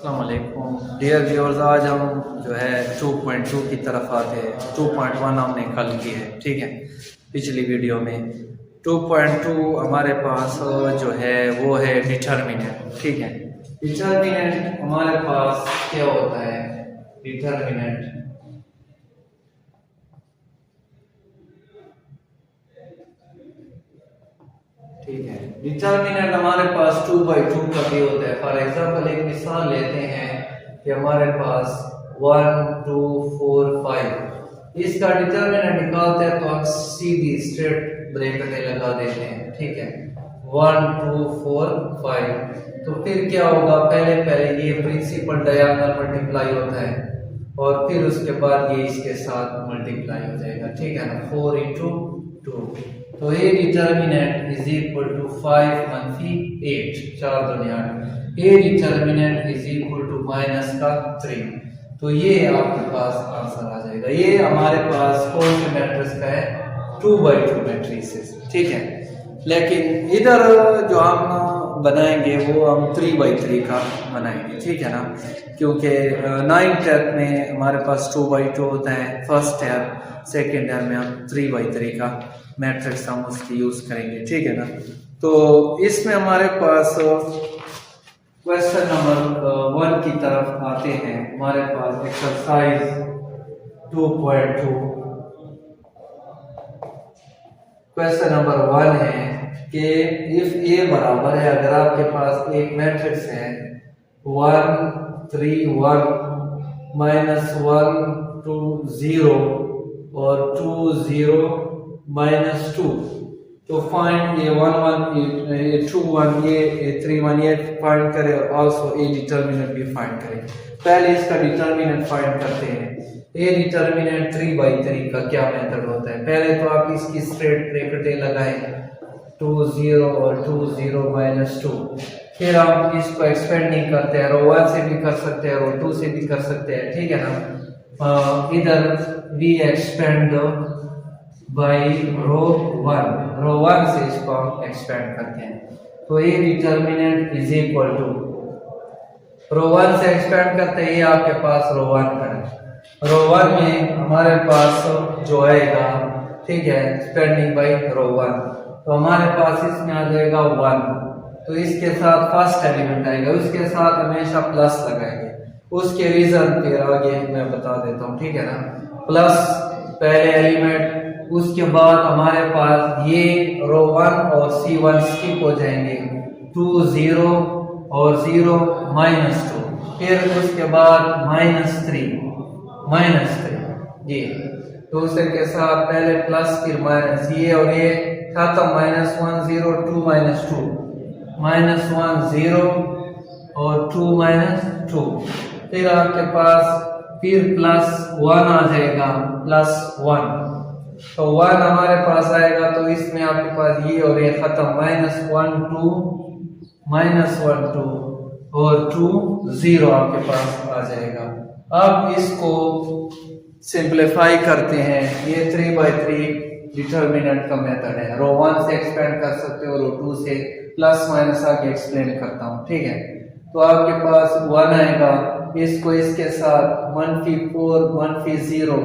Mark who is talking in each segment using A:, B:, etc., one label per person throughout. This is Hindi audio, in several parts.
A: अस्सलाम वालेकुम डियर व्यूअर्स। आज हम जो है 2.2 की तरफ आते हैं। 2.1 हमने कल की है, ठीक है। पिछली वीडियो में 2.2 हमारे पास जो है वो है डिटर्मिनेंट, ठीक है। डिटर्मिनेंट हमारे पास क्या होता है? डिटर्मिनेंट ठीक है, डिटर्मिनेंट हमारे पास 2/2 का भी होता है। फॉर एग्जांपल एक मिसाल लेते हैं कि हमारे पास 1 2 4 5 इसका डिटर्मिनेंट निकालते हैं तो हम सीधी स्ट्रेट ब्रैकेटें लगा देते हैं, ठीक है। 1 2 4 5 तो फिर क्या होगा? पहले ये प्रिंसिपल डायगोनल मल्टीप्लाई होता है और फिर उसके बाद ये इसके साथ मल्टीप्लाई हो जाएगा, ठीक है ना। 4 × 2 तो A determinant is equal to 5 मनफी 8, 4 दूनी 8। A determinant is equal to minus का 3। तो ये आपके पास आंसर आ जाएगा। ये हमारे पास कौन से मैट्रिक्स का है? 2/2 मैट्रिसेस, ठीक है। लेकिन इधर जो हम बनाएंगे वो हम 3/3 का बनाएंगे, ठीक है ना। क्योंकि 9th ईयर में हमारे पास 2/2 होता है, फर्स्ट ईयर सेकेंड ईयर में हम 3/3 का मैट्रिक्स हम उसकी यूज करेंगे, ठीक है ना। तो इसमें हमारे पास क्वेश्चन नंबर 1 की तरफ आते हैं। हमारे पास एक्सरसाइज 2.2 क्वेश्चन नंबर 1 है कि इफ ए बराबर है, अगर आपके पास एक मैट्रिक्स है 1 3 1 -1 2 0 और 2 0 -2 तो फाइंड ये 1 1 ये 2 1 ये 3 1 ये फाइंड करें और आल्सो ए डिटर्मिनेंट भी फाइंड करें। पहले इसका डिटर्मिनेंट फाइंड करते हैं। ए डिटर्मिनेंट 3/3 का क्या मेथड होता है? पहले तो आप इसकी स्ट्रेट ब्रैकेटें लगाएं 2 0 और 2 0 -2। फिर हम इसको एक्सपेंडिंग करते हैं, रो 1 से भी कर सकते हैं, रो 2 से भी कर सकते हैं, ठीक है ना। इधर वी एक्सपेंड बाई रो 1 से इसको हम एक्सपेंड करते हैं। तो ये डिटर्मिनेंट इज इक्वल टू रो 1 से एक्सपेंड करते हैं, ये आपके पास रो 1 का है। रो 1 में हमारे पास जो आएगा, ठीक है, एक्सपेंडिंग बाई रो 1 तो हमारे पास इसमें आ जाएगा 1। तो इसके साथ फर्स्ट एलिमेंट आएगा, उसके साथ हमेशा प्लस लगाएंगे। उसके रीजन फिर आगे मैं बता देता हूँ, ठीक है ना। प्लस पहले एलिमेंट, उसके बाद हमारे पास ये रो 1 और C1 स्किप हो जाएंगे, 2 0 और 0 -2। फिर उसके बाद -3 ये दूसरे के साथ पहले प्लस फिर माइनस, ये और ये खत्म, -1 0 2 -2 -1 0 और 2 -2। फिर आपके पास फिर +1 आ जाएगा, +1 तो 1 हमारे पास आएगा तो इसमें आपके पास ये और ये खत्म, -1 2 -1 2 और 2 0 आपके पास आ जाएगा। अब इसको सिंप्लीफाई करते हैं। ये 3/3 डिटर्मिनेंट का मेथड है। रो 1 से एक्सपेंड कर सकते हो, रो 2 से, प्लस माइनस आगे एक्सप्लेन करता हूँ, ठीक है। तो आपके पास 1 आएगा, इसको इसके साथ -4 -0,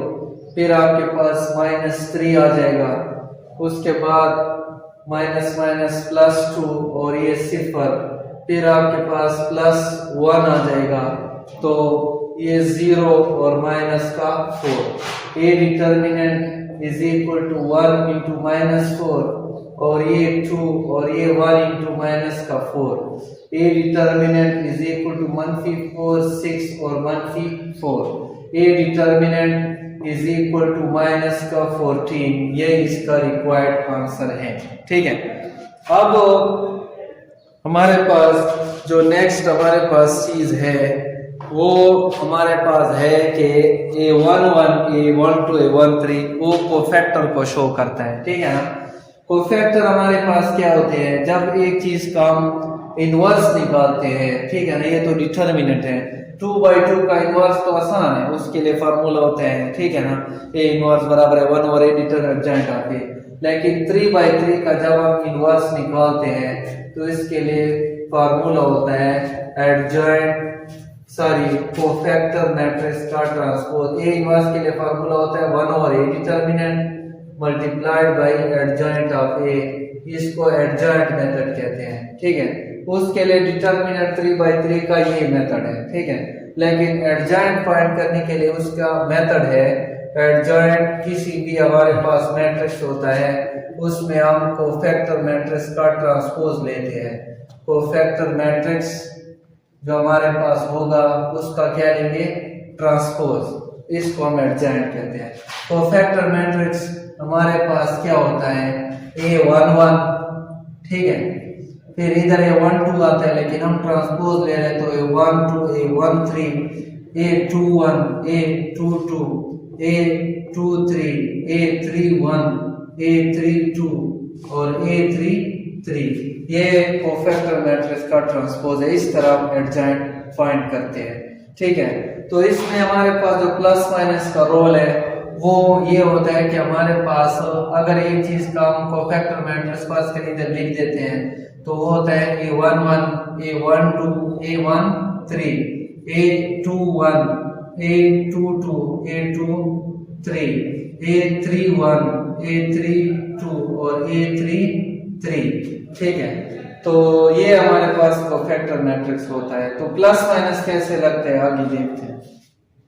A: फिर आपके पास -3 आ जाएगा, उसके बाद +2 और ये 0, फिर आपके पास +1 आ जाएगा तो ये 0 और माइनस का 4। A determinant is equal to 1 × -4 और ये 2 और ये 1 × -4। A determinant is equal to -4 6 और -4। A determinant is equal to -14। ये इसका रिक्वायर्ड आंसर है, ठीक है। अब हमारे पास जो नेक्स्ट हमारे पास चीज है वो हमारे पास है कि A11 A12 A13 वो कोफैक्टर को शो करता है, ठीक है ना। कोफैक्टर हमारे पास क्या होते हैं? जब एक चीज का हम इनवर्स निकालते हैं, ठीक है ना। ये तो डिटर्मिनेंट है। 2/2 का इनवर्स तो आसान है, उसके लिए फार्मूला होते हैं, ठीक है ना। A इनवर्स बराबर है 1/a डिटर्मिनेंट जॉइंट आके। लेकिन 3/3 का जब हम इनवर्स निकालते हैं तो इसके लिए फार्मूला होता है एडजॉइंट सॉरी कोफैक्टर मैट्रिक्स का ट्रांसपोज। ए इनवर्स के लिए फार्मूला होता है 1 over A determinant multiplied by adjoint of A, इसको एडजॉइंट मेथड कहते हैं, ठीक है। उसके लिए डिटर्मिनेंट 3/3 का ये मेथड है, ठीक है। लेकिन एडजॉइंट फाइंड करने के लिए उसका मेथड है एडजॉइंट, किसी भी हमारे पास मैट्रिक्स होता है उसमें हम कोफैक्टर मैट्रिक्स का ट्रांसपोज लेते हैं। कोफैक्टर मैट्रिक्स जो हमारे पास होगा उसका क्या लेंगे, ट्रांसपोज, इसको हम एडजॉइंट कहते हैं। कोफैक्टर मैट्रिक्स हमारे पास क्या होता है A11, ठीक है, फिर इधर A12 आता है, लेकिन हम ट्रांसपोज ले रहे हैं तो A12 A13 A21 A22 A23 A31 A32 और A33, ये कोफैक्टर मैट्रिक्स का ट्रांसपोज है। इस तरह हम एडजॉइंट फाइंड करते हैं, ठीक है। तो इसमें हमारे पास जो प्लस माइनस का रोल है वो ये होता है कि हमारे पास अगर एक चीज का हम कोफैक्टर मैट्रिक्स पास के इधर लिख देते हैं तो वो होता है A11 A12 A13 A21 A22 A23 A31 A32 और A33, ठीक है। तो ये हमारे पास कोफैक्टर मैट्रिक्स होता है। तो प्लस माइनस कैसे लगते हैं आगे देखते हैं।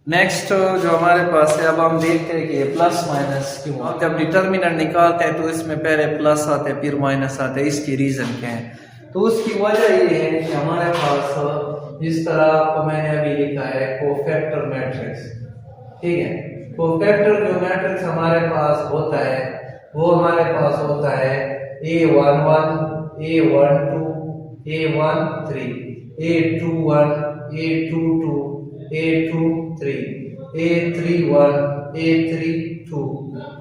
A: नेक्स्ट जो हमारे पास है, अब हम देखते हैं कि ये प्लस माइनस क्यों। हम जब डिटर्मिनेंट निकालते हैं तो इसमें पहले प्लस आते हैं फिर माइनस आते हैं, इसकी रीजन क्या है? तो उसकी वजह ये है कि हमारे पास जिस तरह आपको मैंने अभी लिखा है कोफैक्टर मैट्रिक्स, ठीक है। कोफैक्टर जो मैट्रिक्स हमारे पास होता है वो हमारे पास होता है A11 A12 A13 A21 A22 A23 A31 A32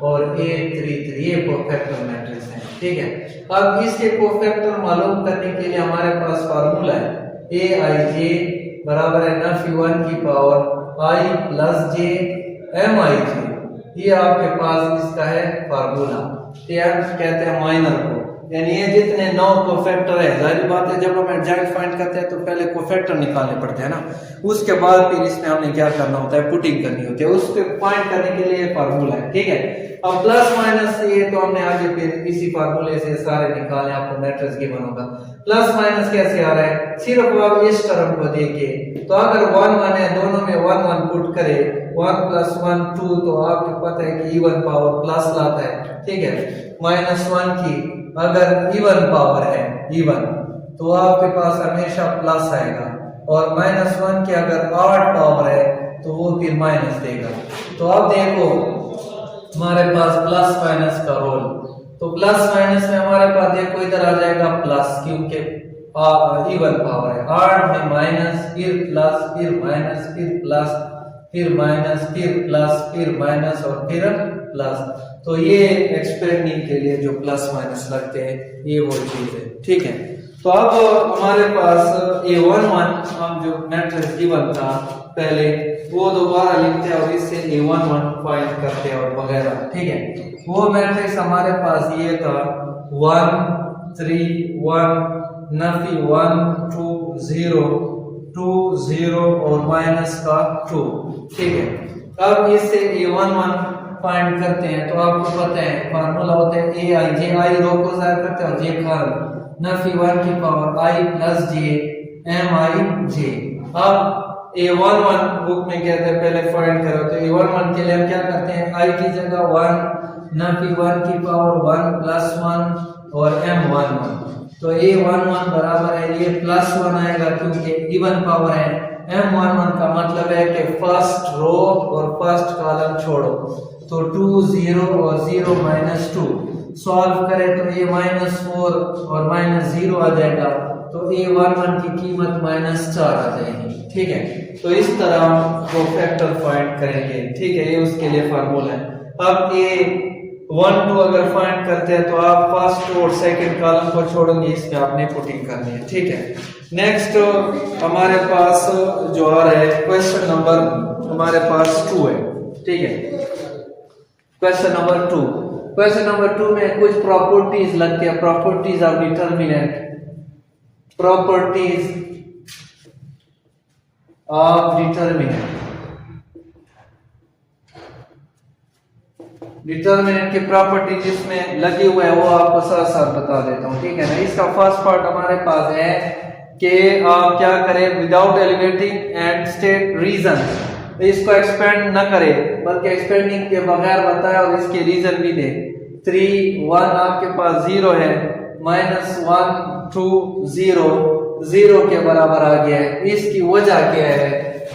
A: और A33, ये कोफैक्टर मैट्रिक्स है, ठीक है। अब इसके कोफैक्टर मालूम करने के लिए हमारे पास फार्मूला है Aij बराबर है नफी 1 की power I plus j Mij, ये आपके पास इसका है फार्मूला। कहते हैं माइनर को, यानी ये जितने 9 कोफैक्टर है, जाहिर बात है जब हम एडजॉइंट फाइंड करते हैं तो पहले कोफैक्टर निकालने पड़ते हैं ना, उसके बाद फिर इसमें हमने क्या करना होता है, पुटिंग करनी होती है। उसके फाइंड करने के लिए फार्मूला है, ठीक है। अब प्लस माइनस ये तो हमने आगे फिर इसी फार्मूले से सारे निकाले, आपको मैट्रिक्स गिवन होगा। प्लस माइनस कैसे आ रहा है, सिर्फ आप इस टर्म को देखे तो अगर 1 1 है, दोनों में 1 1 पुट करे 1 + 1 2, तो आपको पता है कि इवन पावर प्लस लाता है, ठीक है। -1 की अगर इवन पावर है इवन, तो आपके पास हमेशा प्लस आएगा, और -1 की अगर ऑड पावर है तो वो फिर माइनस देगा। तो अब देखो हमारे पास प्लस माइनस का रोल, तो प्लस माइनस में हमारे पास देखो इधर आ जाएगा प्लस, क्योंकि इवन पावर है। ऑड में माइनस, फिर प्लस, फिर माइनस, फिर प्लस, फिर माइनस, फिर प्लस, फिर माइनस और फिर प्लस। तो ये एक्सपेरिमेंट के लिए जो प्लस माइनस लगते हैं ये वो चीज है, ठीक है। तो अब हमारे पास A11 हम जो मैट्रिक्स गिवन था पहले वो दोबारा लिखते हैं और इससे A11 फाइंड करते हैं और वगैरह, ठीक है। वो मैट्रिक्स हमारे पास ये था 1 3 1 नफी 1 2 0 2 0 और माइनस का 2, ठीक है। अब इससे A11 फाइंड करते हैं तो आपको पता है फार्मूला होता है Aij, आई रो को जाहिर करते हैं और j खाल, नफी 1 की power I plus j Mij। अब A11 बुक में कहते हैं पहले फाइंड करो, तो A11 के लिए हम क्या करते हैं, I की जगह 1 नफी 1 की पावर 1 + 1 और M11, तो A11 बराबर है ये +1 आएगा क्योंकि इवन पावर है। M11 का मतलब है कि फर्स्ट रो और फर्स्ट कॉलम छोड़ो, तो 2 0 और 0 -2 सॉल्व करें तो ये -4 और -0 आ जाएगा, तो A11 की कीमत -4 आ जाएगी, ठीक है। तो इस तरह वो फैक्टर फाइंड करेंगे, ठीक है। ये उसके लिए फार्मूला है। अब A1 2 अगर फाइंड करते हैं तो आप फर्स्ट और सेकंड कॉलम को छोड़ेंगे, इसमें आपने पुटिंग करनी है, ठीक है। नेक्स्ट हमारे पास जो आ रहा है क्वेश्चन नंबर हमारे पास 2 है, ठीक है। क्वेश्चन नंबर 2, क्वेश्चन नंबर 2 में कुछ प्रॉपर्टीज लगती है, properties of determinant, properties of determinant की प्रॉपर्टी जिसमें लगी हुआ है वो आपको साथ साथ बता देता हूँ, ठीक है ना। इसका फर्स्ट पार्ट हमारे पास है कि आप क्या करें, without elevating and state reason, इसको एक्सपेंड न करें बल्कि एक्सपेंडिंग के बगैर बताए और इसके रीजन भी दे। 3 1 आपके पास 0 है, -1 2 0 0 के बराबर आ गया है। इसकी वजह क्या है,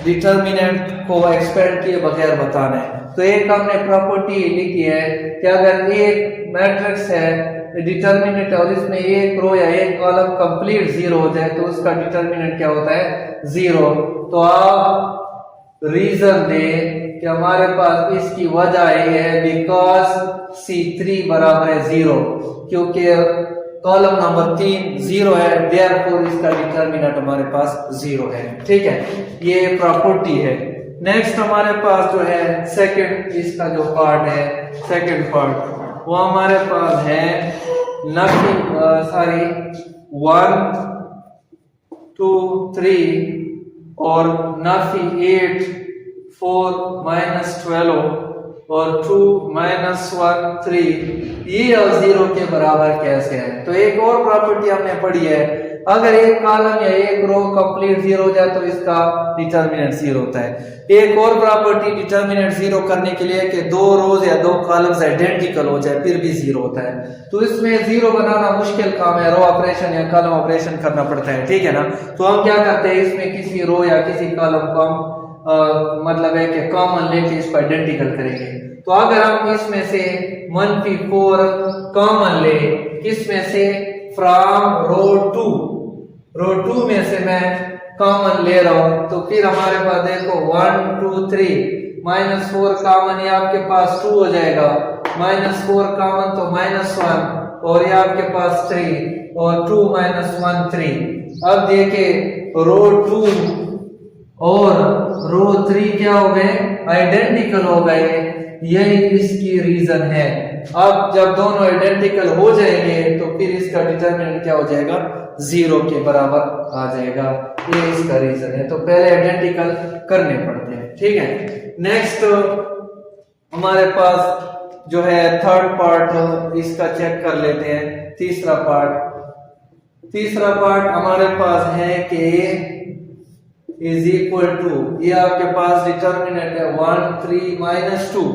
A: डिटर्मिनेंट को एक्सपेंड किए बगैर बताना है। तो एक हमने प्रॉपर्टी लिखी है कि अगर एक मैट्रिक्स है डिटर्मिनेंट और इसमें एक रो या एक कॉलम कंप्लीट 0 हो जाए तो उसका डिटर्मिनेंट क्या होता है, 0। तो आप रीजन दे कि हमारे पास इसकी वजह ये है बिकॉज C3 बराबर है 0, क्योंकि कॉलम नंबर 3 0 है, देयरफॉर इसका डिटर्मिनेंट हमारे पास 0 है, ठीक है। ये प्रॉपर्टी है। नेक्स्ट हमारे पास जो है सेकंड, इसका जो पार्ट है सेकंड पार्ट वो हमारे पास है नफी 1 2 3 और नफी 8 4 -12 और 2 -1 3, ये और 0 के बराबर कैसे है। तो एक और प्रॉपर्टी हमने पढ़ी है, अगर एक कॉलम या एक रो कंप्लीट 0 हो जाए तो इसका डिटर्मिनेंट 0 होता है। एक और प्रॉपर्टी डिटर्मिनेंट 0 करने के लिए कि दो रोज या दो कॉलम्स आइडेंटिकल हो जाए फिर भी 0 होता है। तो इसमें 0 बनाना मुश्किल काम है, रो ऑपरेशन या कॉलम ऑपरेशन करना पड़ता है, ठीक है ना। तो हम क्या करते हैं, इसमें किसी रो या किसी कॉलम को हम मतलब है कि कॉमन लेके इसको आइडेंटिकल करेंगे। तो अगर हम इसमें से -4 कॉमन ले, किसमें से, फ्रॉम रो 2 में से मैं कॉमन ले रहा हूं, तो फिर हमारे पास देखो 1 2 3 -4 कॉमन, ये आपके पास 2 हो जाएगा, -4 कॉमन तो -1 और ये आपके पास 3 और 2 -1 3। अब देखे रो 2 और रो 3 क्या हो गए, आइडेंटिकल हो गए, यही इसकी रीजन है। अब जब दोनों आइडेंटिकल हो जाएंगे तो फिर इसका डिटर्मिनेंट क्या हो जाएगा, 0 के बराबर आ जाएगा, ये इसका रीजन है। तो पहले आइडेंटिकल करने पड़ते हैं, ठीक है। नेक्स्ट हमारे पास जो है थर्ड पार्ट, इसका चेक कर लेते हैं। तीसरा पार्ट हमारे पास है कि इज इक्वल टू, ये आपके पास डिटर्मिनेंट है 1 3 -2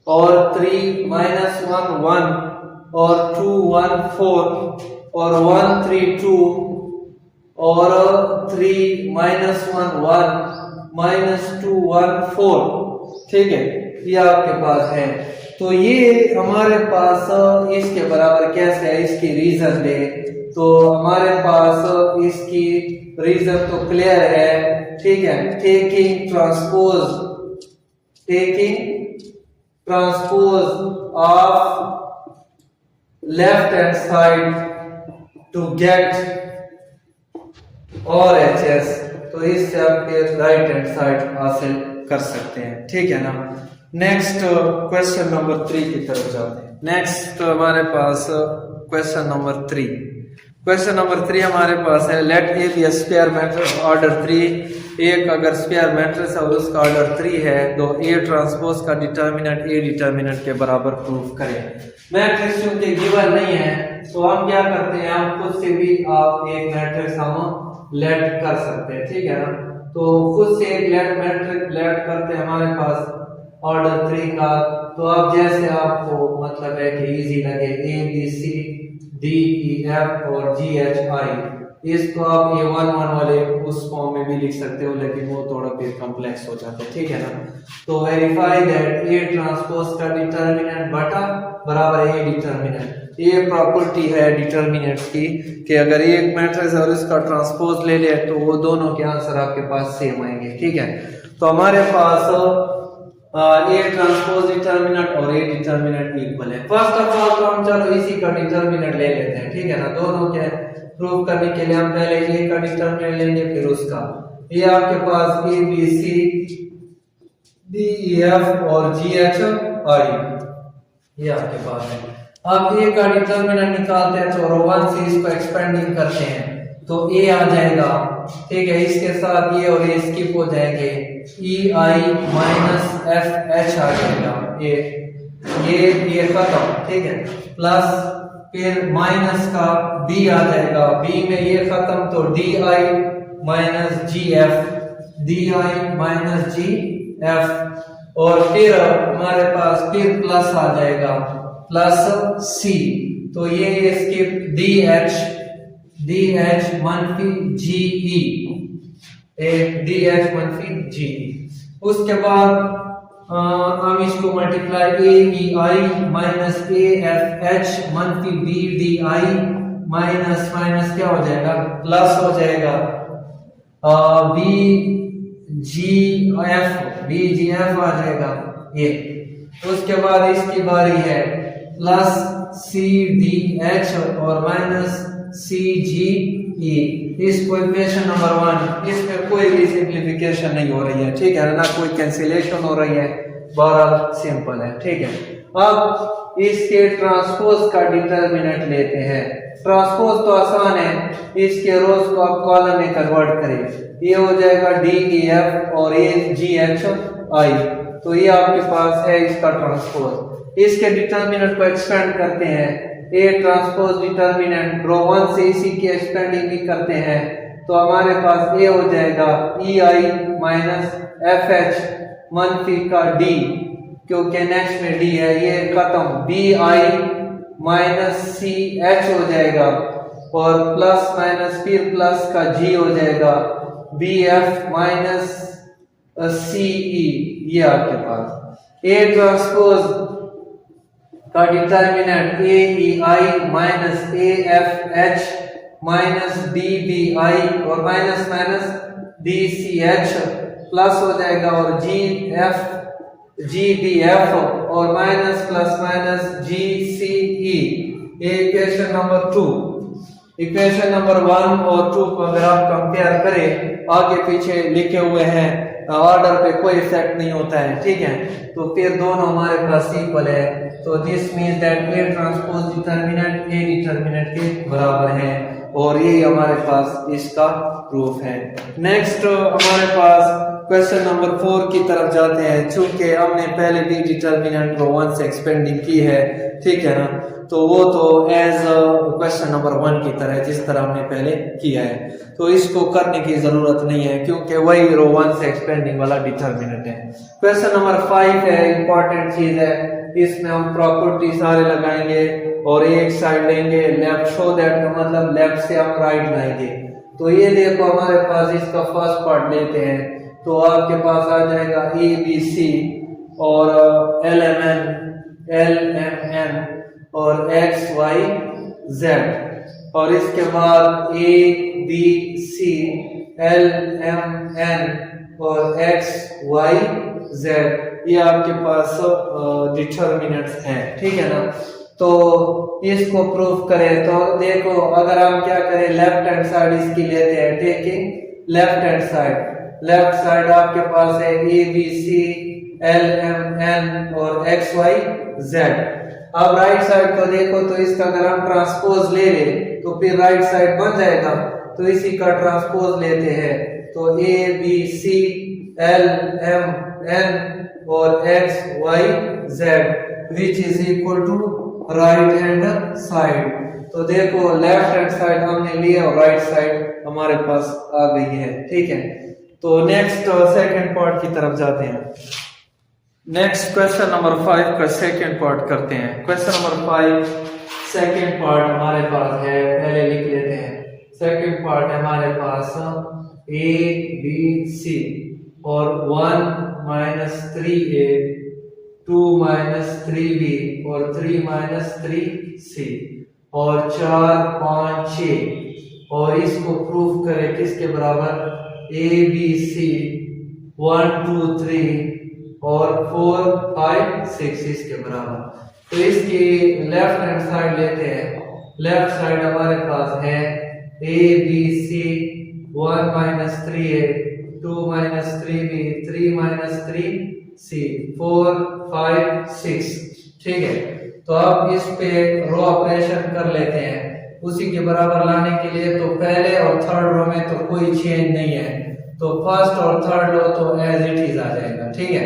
A: और 3 -1 1 और 2 1 4 और 1 3 2 और 3 -1 1 -2 1 4, ठीक है, ये आपके पास है। तो ये हमारे पास इसके बराबर कैसे है, इसकी रीजन दे। तो हमारे पास इसकी रीजन तो क्लियर है, ठीक है। Taking transpose of left hand side to get और HS, तो इससे आप राइट हैंड साइड हासिल कर सकते हैं, ठीक है ना। नेक्स्ट क्वेश्चन नंबर 3 की तरफ जाते हैं। नेक्स्ट हमारे पास क्वेश्चन नंबर 3 हमारे पास है, let A B square matrix order 3। एक अगर स्क्वायर मैट्रिक्स है और उसका ऑर्डर 3 है तो A ट्रांसपोज का डिटर्मिनेंट A डिटर्मिनेंट के बराबर प्रूफ करें। मैट्रिक्स क्योंकि गिवन नहीं है तो हम क्या करते हैं, हम खुद से भी आप एक मैट्रिक्स हम लेट कर सकते हैं, ठीक है ना। तो खुद से एक मैट्रिक्स लेट करते हैं हमारे पास ऑर्डर 3 का। तो अब जैसे आपको मतलब है कि इजी लगे, ABCDEF और GHI, इसको आप ये 1 1 वाले उस फॉर्म में भी लिख सकते हो, लेकिन वो थोड़ा फिर कॉम्प्लेक्स हो जाता है, ठीक है ना। तो वेरीफाई दैट A ट्रांसपोज का डिटर्मिनेंट बटा बराबर A डिटर्मिनेंट। ये प्रॉपर्टी है डिटर्मिनेंट की कि अगर एक मैट्रिक्स और इसका ट्रांसपोज ले ले तो वो दोनों के आंसर आपके पास सेम आएंगे, ठीक है। तो हमारे पास A ट्रांसपोज डिटर्मिनेंट और A डिटर्मिनेंट इक्वल है। फर्स्ट ऑफ ऑल तो हम चलो इसी का डिटर्मिनेंट ले लेते हैं, ठीक है ना। दोनों के प्रूव करने के लिए हम पहले A का डिटर्मिनेंट लेंगे फिर उसका। ये आपके पास ABCDEF और GHI ये आपके पास है। अब A का डिटर्मिनेंट निकालते हैं तो रो 1 से इसको एक्सपेंडिंग करते हैं तो ए आ जाएगा, ठीक है। इसके साथ ये और ये स्किप हो जाएंगे, ई आई माइनस एफ एच आ जाएगा, ये खत्म, ठीक है। प्लस फिर माइनस का बी आ जाएगा, बी में ये खत्म, तो D I minus G F, D I minus G F, और फिर हमारे पास फिर प्लस आ जाएगा, प्लस सी, तो ये स्किप डी एच मनफी जी ई, डी एच मनफी जी ई। उसके बाद हम इसको multiply A E I minus A F H मनफी B D I minus minus क्या हो जाएगा, प्लस हो जाएगा बी जी एफ आ जाएगा ये। उसके बाद इसकी बारी है प्लस सी डी एच और माइनस सी जी ई, इसको इक्वेशन नंबर 1, इसमें कोई भी सिंप्लीफिकेशन नहीं हो रही है, ठीक है ना, कोई कैंसिलेशन हो रही है, बहरहाल सिंपल है, ठीक है। अब इसके ट्रांसपोज का डिटर्मिनेंट लेते हैं। ट्रांसपोज तो आसान है, इसके रोज को आप कॉलम में कन्वर्ट करें, ये हो जाएगा डी ई एफ और ये जी एच आई, तो ये आपके पास है इसका ट्रांसपोज। इसके डिटर्मिनेंट को एक्सपेंड करते हैं, ए ट्रांसपोज डिटर्मिनेंट रो 1 से इसी की एक्सपेंडिंग भी करते हैं, तो हमारे पास ए हो जाएगा ई आई माइनस एफ एच मनफी का डी, क्योंकि नेक्स्ट में डी है, ये खत्म, B I minus C H हो जाएगा, और प्लस माइनस फिर प्लस का जी हो जाएगा, B F minus C E, ये आपके पास ए ट्रांसपोज का determinant A E I minus A F H minus D B I और minus minus D C H plus हो जाएगा, और G F G B F और minus plus minus G C E, ये इक्वेशन नंबर 2। इक्वेशन नंबर 1 और 2 को अगर आप कंपेयर करें, आगे पीछे लिखे हुए हैं, ऑर्डर पे कोई इफेक्ट नहीं होता है, ठीक है, तो फिर दोनों हमारे पास इक्वल है, तो this means that A transpose determinant A determinant के बराबर है, और ये हमारे पास इसका प्रूफ है। नेक्स्ट हमारे पास क्वेश्चन नंबर 4 की तरफ जाते हैं। चूंकि हमने पहले भी डिटर्मिनेंट रो 1 से एक्सपेंडिंग की है, ठीक है ना, तो वो तो एज क्वेश्चन नंबर 1 की तरह जिस तरह हमने पहले किया है, तो इसको करने की जरूरत नहीं है, क्योंकि वही रो 1 से एक्सपेंडिंग वाला डिटर्मिनेंट है। क्वेश्चन नंबर 5 है, इंपॉर्टेंट चीज है, इसमें हम प्रॉपर्टी सारे लगाएंगे और एक साइड लेंगे लेफ्ट, शो दैट का मतलब लेफ्ट से हम राइट लाएंगे। तो ये देखो हमारे पास इसका फर्स्ट पार्ट लेते हैं, तो आपके पास आ जाएगा ए बी सी और एल एम एन और एक्स वाई जेड, और इसके बाद A B C L M N और एक्स वाई जेड, ये आपके पास डिटर्मिनेंट्स हैं, ठीक है ना। तो इसको प्रूफ करें, तो देखो अगर हम क्या करें, लेफ्ट हैंड साइड इसकी लेते हैं, taking left hand side, left side आपके पास है A B C L M N और एक्स वाई जेड। अब राइट साइड को देखो, तो इसका अगर हम ट्रांसपोज ले ले तो फिर राइट साइड बन जाएगा, तो इसी का ट्रांसपोज लेते हैं, तो A B C L M N और X Y Z which is equal to right hand side. तो देखो लेफ्ट हैंड साइड हमने लिया और राइट साइड हमारे पास आ गई है, ठीक है। तो नेक्स्ट सेकंड पार्ट की तरफ जाते हैं। नेक्स्ट क्वेश्चन नंबर 5 का सेकंड पार्ट करते हैं। क्वेश्चन नंबर 5 सेकंड पार्ट हमारे पास है, पहले लिख लेते हैं। सेकंड पार्ट है हमारे पास ए बी सी और 1 माइनस 3a 2 माइनस 3b और 3 माइनस 3c और 4 5 6, और इसको प्रूफ करें किसके बराबर, ए बी सी 1 2 3 और 4 5 6 इसके बराबर। तो इसकी लेफ्ट हैंड साइड लेते हैं, लेफ्ट साइड हमारे पास है A B C 1 minus 3a 2 minus 3b 3 minus 3c 4 5 6, ठीक है। तो अब इस पे रो ऑपरेशन कर लेते हैं, उसी के बराबर लाने के लिए तो पहले और थर्ड रो में तो कोई चेंज नहीं है, तो फर्स्ट और थर्ड रो तो एज इट इज आ जाएगा। ठीक है,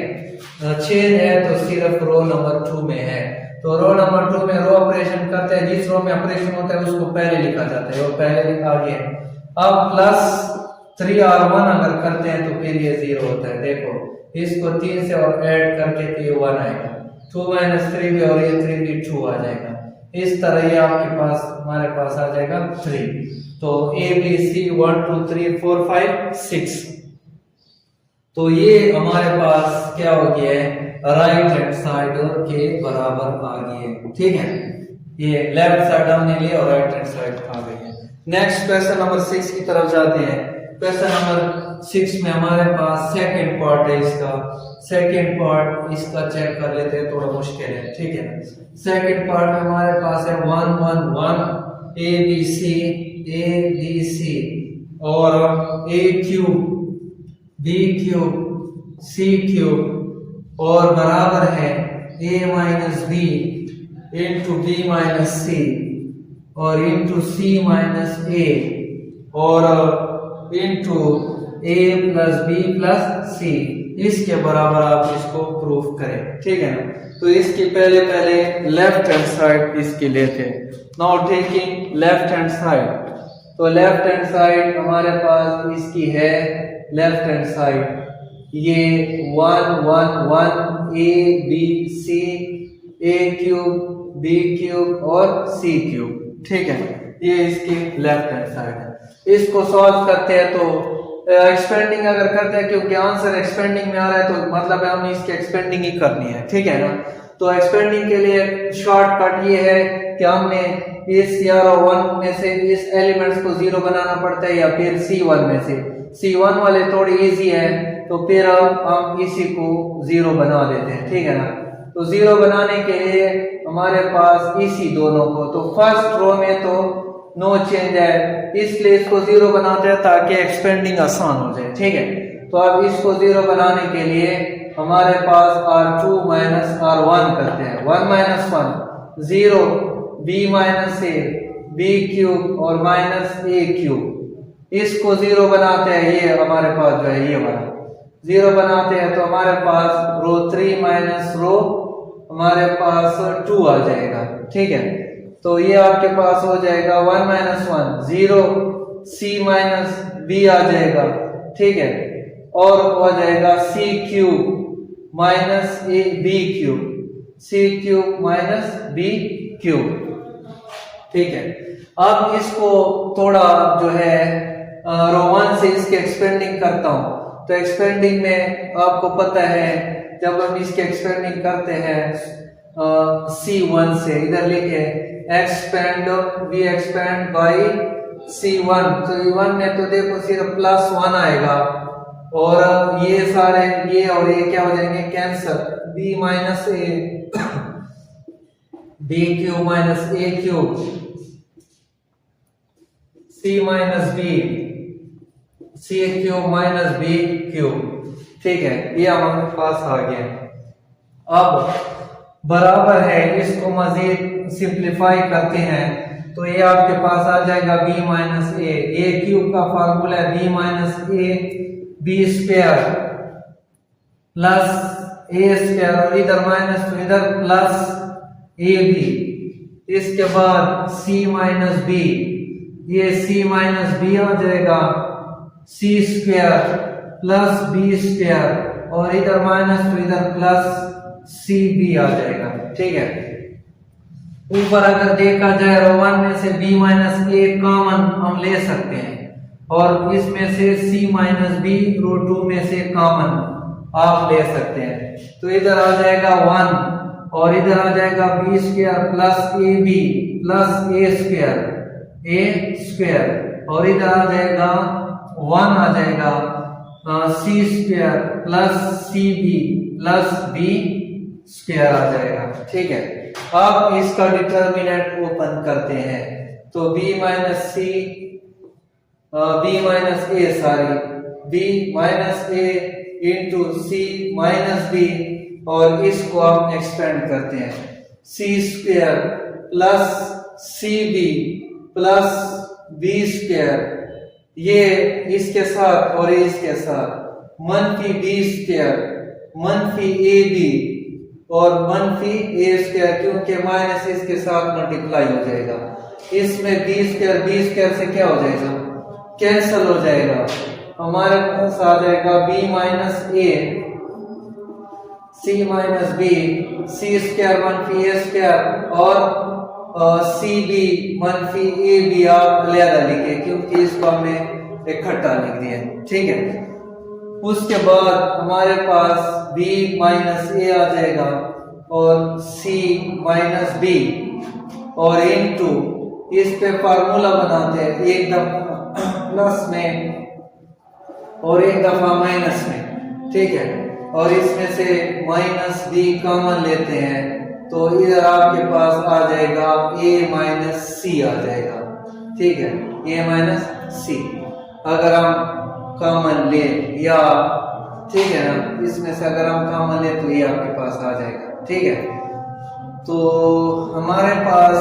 A: चेंज है तो सिर्फ रो नंबर 2 में है। तो रो नंबर 2 में रो ऑपरेशन करते हैं, जिस रो में ऑपरेशन होता है उसको पहले लिखा जाता है, वो पहले लिखा गया। अब प्लस 3 और 1 अगर करते हैं तो फिर ये 0 होता है। देखो इसको 3 से और ऐड करके तो ये 1 आएगा, 2 - 3 भी और ये 3 भी 2 आ जाएगा। इस तरह ये आपके पास हमारे पास आ जाएगा 3। तो ए बी सी 1 2 3 4 5 6। तो ये हमारे पास क्या हो गया है, राइट हैंड साइड के बराबर आ गई है। ठीक है, ये लेफ्ट साइड हमने लिया और राइट हैंड साइड आ गई है। नेक्स्ट क्वेश्चन नंबर 6 की तरफ जाते हैं। क्वेश्चन नंबर 6 में हमारे पास सेकंड पार्ट है इसका। सेकंड पार्ट इसका चेक कर लेते हैं, थोड़ा मुश्किल है। ठीक है, सेकंड पार्ट में हमारे पास है 1 1 1 ए बी सी और A cube B cube C cube और बराबर है a minus B into B minus C और इंटू सी माइनस ए और into A plus B plus C. इसके बराबर आप इसको प्रूफ करें। ठीक है ना, तो इसकी पहले लेफ्ट हैंड साइड इसकी लेते हैं। Now taking left hand side, तो लेफ्ट हैंड साइड हमारे पास इसकी है लेफ्ट हैंड साइड ये 1 1 1 A B C A cube B cube और सी क्यूब। ठीक है, ये इसकी लेफ्ट हैंड साइड है। इसको सॉल्व करते हैं तो एक्सपेंडिंग अगर करते हैं, क्योंकि आंसर एक्सपेंडिंग में आ रहा है तो मतलब है हमने इसकी एक्सपेंडिंग ही करनी है। ठीक है ना, तो एक्सपेंडिंग के लिए शॉर्टकट ये है कि हमने इस CR1 में से इस एलिमेंट्स को 0 बनाना पड़ता है या फिर C1 में से। C1 वाले थोड़ी इजी है तो फिर हम इसी को 0 बना देते हैं। ठीक है ना, तो 0 बनाने के लिए हमारे पास इसी दोनों को, तो फर्स्ट रो में तो नो चेंज है इसलिए इसको 0 बनाते हैं ताकि एक्सपेंडिंग आसान हो जाए। ठीक है, तो अब इसको 0 बनाने के लिए हमारे पास R2 माइनस R1 करते हैं। 1 minus 1 0 b minus A B cube और माइनस ए क्यूब। इसको 0 बनाते हैं, ये हमारे पास जो है ये वाला 0 बनाते हैं तो हमारे पास रो 3 माइनस रो हमारे पास 2 आ जाएगा। ठीक है, तो ये आपके पास हो जाएगा 1 माइनस 1 0 सी माइनस बी आ जाएगा। ठीक है, और हो जाएगा C cube minus A B cube C cube minus B cube. ठीक है, अब इसको थोड़ा जो है रो 1 से इसके एक्सपेंडिंग करता हूं। तो एक्सपेंडिंग में आपको पता है जब हम इसके एक्सपेंडिंग करते हैं C1 से, इधर लिखे expand we expand bye C1, तो C1 में तो देखो सिर्फ +1 आएगा और ये सारे ये और ये क्या हो जाएंगे cancel. b minus A B cube minus A cube c minus B C cube minus B cube. ठीक है, ये हमारे पास आ गया। अब बराबर है, इसको मजीद सिंप्लीफाई करते हैं तो ये आपके पास आ जाएगा b माइनस ए क्यूब का फार्मूला है b minus A B square plus A square और इधर माइनस तो इधर प्लस ए बी। इसके बाद c माइनस बी, ये c माइनस बी आ जाएगा C square plus B square और इधर माइनस तो इधर प्लस सी बी आ जाएगा। ठीक है, ऊपर अगर देखा जाए रो 1 में से b माइनस ए कॉमन हम ले सकते हैं और इसमें से c माइनस बी रो 2 में से कॉमन आप ले सकते हैं। तो इधर आ जाएगा 1 और इधर आ जाएगा b square plus A B plus A square और इधर आ जाएगा 1 आ जाएगा C square plus C B plus B square आ जाएगा। ठीक है, अब इसका डिटर्मिनेंट ओपन करते हैं तो b minus C b minus A b minus A into C minus B और इसको हम एक्सपेंड करते हैं। C square plus C B plus B square, ये इसके साथ और ये इसके साथ, मनफी बी स्क्वायर मनफी ए बी और मनफी ए स्क्वायर, क्योंकि माइनस इसके साथ मल्टीप्लाई हो जाएगा। इसमें बी स्क्वायर से क्या हो जाएगा, कैंसिल हो जाएगा। हमारे पास आ जाएगा बी माइनस ए सी माइनस बी, सी स्क्वायर मनफी ए स्क्वायर और सी बी मनफी ए बी आप अलग लिखे, क्योंकि इसको हमने इकट्ठा लिख दिया। ठीक है, उसके बाद हमारे पास b माइनस ए आ जाएगा और c माइनस बी और इनटू, इस पे फार्मूला बनाते हैं, एक दफा प्लस में और एक दफा माइनस में। ठीक है, और इसमें से माइनस बी कॉमन लेते हैं तो इधर आपके पास आ जाएगा a माइनस सी आ जाएगा। ठीक है, a माइनस सी अगर हम कॉमन ले, या ठीक है ना, इसमें से अगर हम कॉमन ले तो ये आपके पास आ जाएगा। ठीक है, तो हमारे पास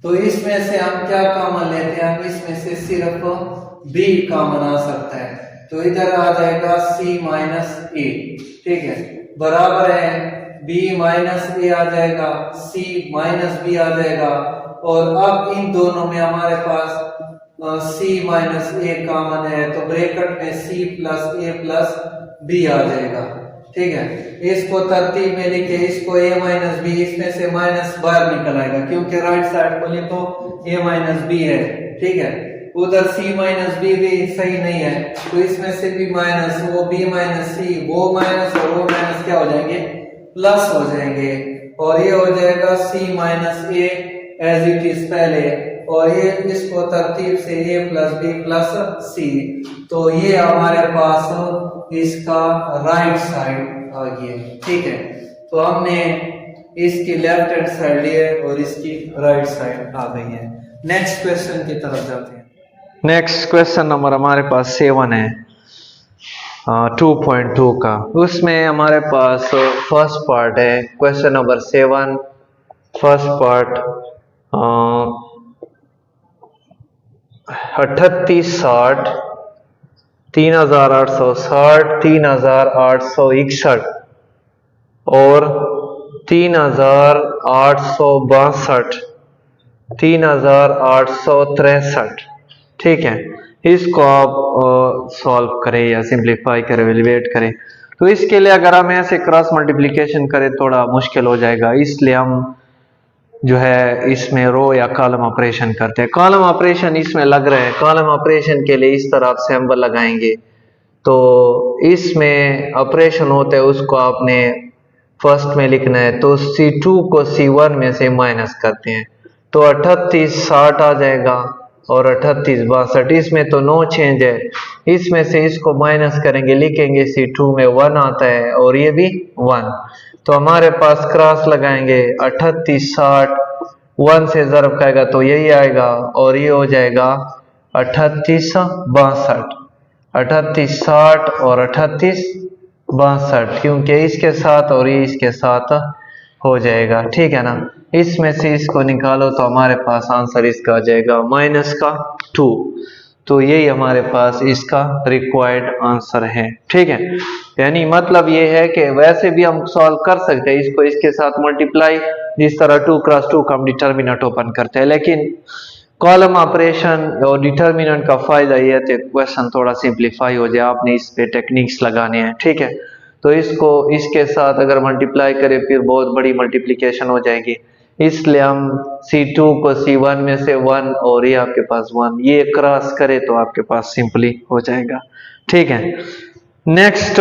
A: तो इसमें से हम क्या कॉमन लेते हैं, हम इसमें से सिर्फ b कॉमन आ सकता है, तो इधर आ जाएगा c माइनस ए। ठीक है, बराबर है b माइनस ए आ जाएगा, c माइनस बी आ जाएगा, और अब इन दोनों में हमारे पास c माइनस ए कॉमन है, तो ब्रैकेट में c प्लस ए प्लस बी आ जाएगा। ठीक है, इसको तरतीब में लिखे, इसको a माइनस बी, इसमें से माइनस बाहर निकल आएगा क्योंकि राइट साइड को लिखो a माइनस बी है। ठीक है, उधर c माइनस बी भी सही नहीं है, तो इसमें से भी माइनस, वो b माइनस सी, वो माइनस और वो माइनस क्या हो जाएंगे, प्लस हो जाएंगे, और ये हो जाएगा c minus A as it is पहले, और ये इसको तरतीब से a plus B plus C, तो ये हमारे पास इसका राइट साइड आ गया। ठीक है, तो हमने इसकी लेफ्ट हैंड साइड ली है और इसकी राइट साइड आ गई है। नेक्स्ट क्वेश्चन की तरफ जाते हैं।
B: नेक्स्ट क्वेश्चन नंबर हमारे पास 7 है 2.2 का। उसमें हमारे पास फर्स्ट पार्ट है क्वेश्चन नंबर 7, फर्स्ट पार्ट 3860 3860 3861 और 3862 3863। ठीक है, इसको आप सॉल्व करें या सिंप्लीफाई करें, एलिवेट करें। तो इसके लिए अगर हम ऐसे क्रॉस मल्टीप्लिकेशन करें थोड़ा मुश्किल हो जाएगा, इसलिए हम जो है इसमें रो या कॉलम ऑपरेशन करते हैं। कॉलम ऑपरेशन इसमें लग रहा है, कॉलम ऑपरेशन के लिए इस तरह आप सिंबल लगाएंगे, तो इसमें ऑपरेशन होता है उसको आपने फर्स्ट में लिखना है, तो C2 को C1 में से माइनस करते हैं, तो 3860 आ जाएगा और 3862, इसमें तो नो चेंज है, इसमें से इसको माइनस करेंगे, लिखेंगे C2 में 1 आता है और ये भी 1, तो हमारे पास क्रॉस लगाएंगे 3860 1 से ज़रब करेगा तो यही आएगा, और ये हो जाएगा 3862, 3860 और 3862, क्योंकि इसके साथ और ये इसके साथ हो जाएगा। ठीक है ना, इसमें से इसको निकालो तो हमारे पास आंसर इसका आ जाएगा -2, तो यही हमारे पास इसका रिक्वायर्ड आंसर है। ठीक है, यानी मतलब ये है कि वैसे भी हम सॉल्व कर सकते हैं इसको इसके साथ मल्टीप्लाई, जिस तरह 2 क्रॉस 2 का हम डिटर्मिनेंट ओपन करते हैं, लेकिन कॉलम ऑपरेशन और डिटर्मिनेंट का फायदा ये है कि क्वेश्चन थोड़ा सिंप्लीफाई हो जाए, आपने इस पे टेक्निक्स लगाने हैं। ठीक है, तो इसको इसके साथ अगर मल्टीप्लाई करें फिर बहुत बड़ी मल्टीप्लिकेशन हो जाएगी, इसलिए हम C2 को C1 में से 1 और ये आपके पास 1, ये क्रॉस करे तो आपके पास सिंपली हो जाएगा। ठीक है, नेक्स्ट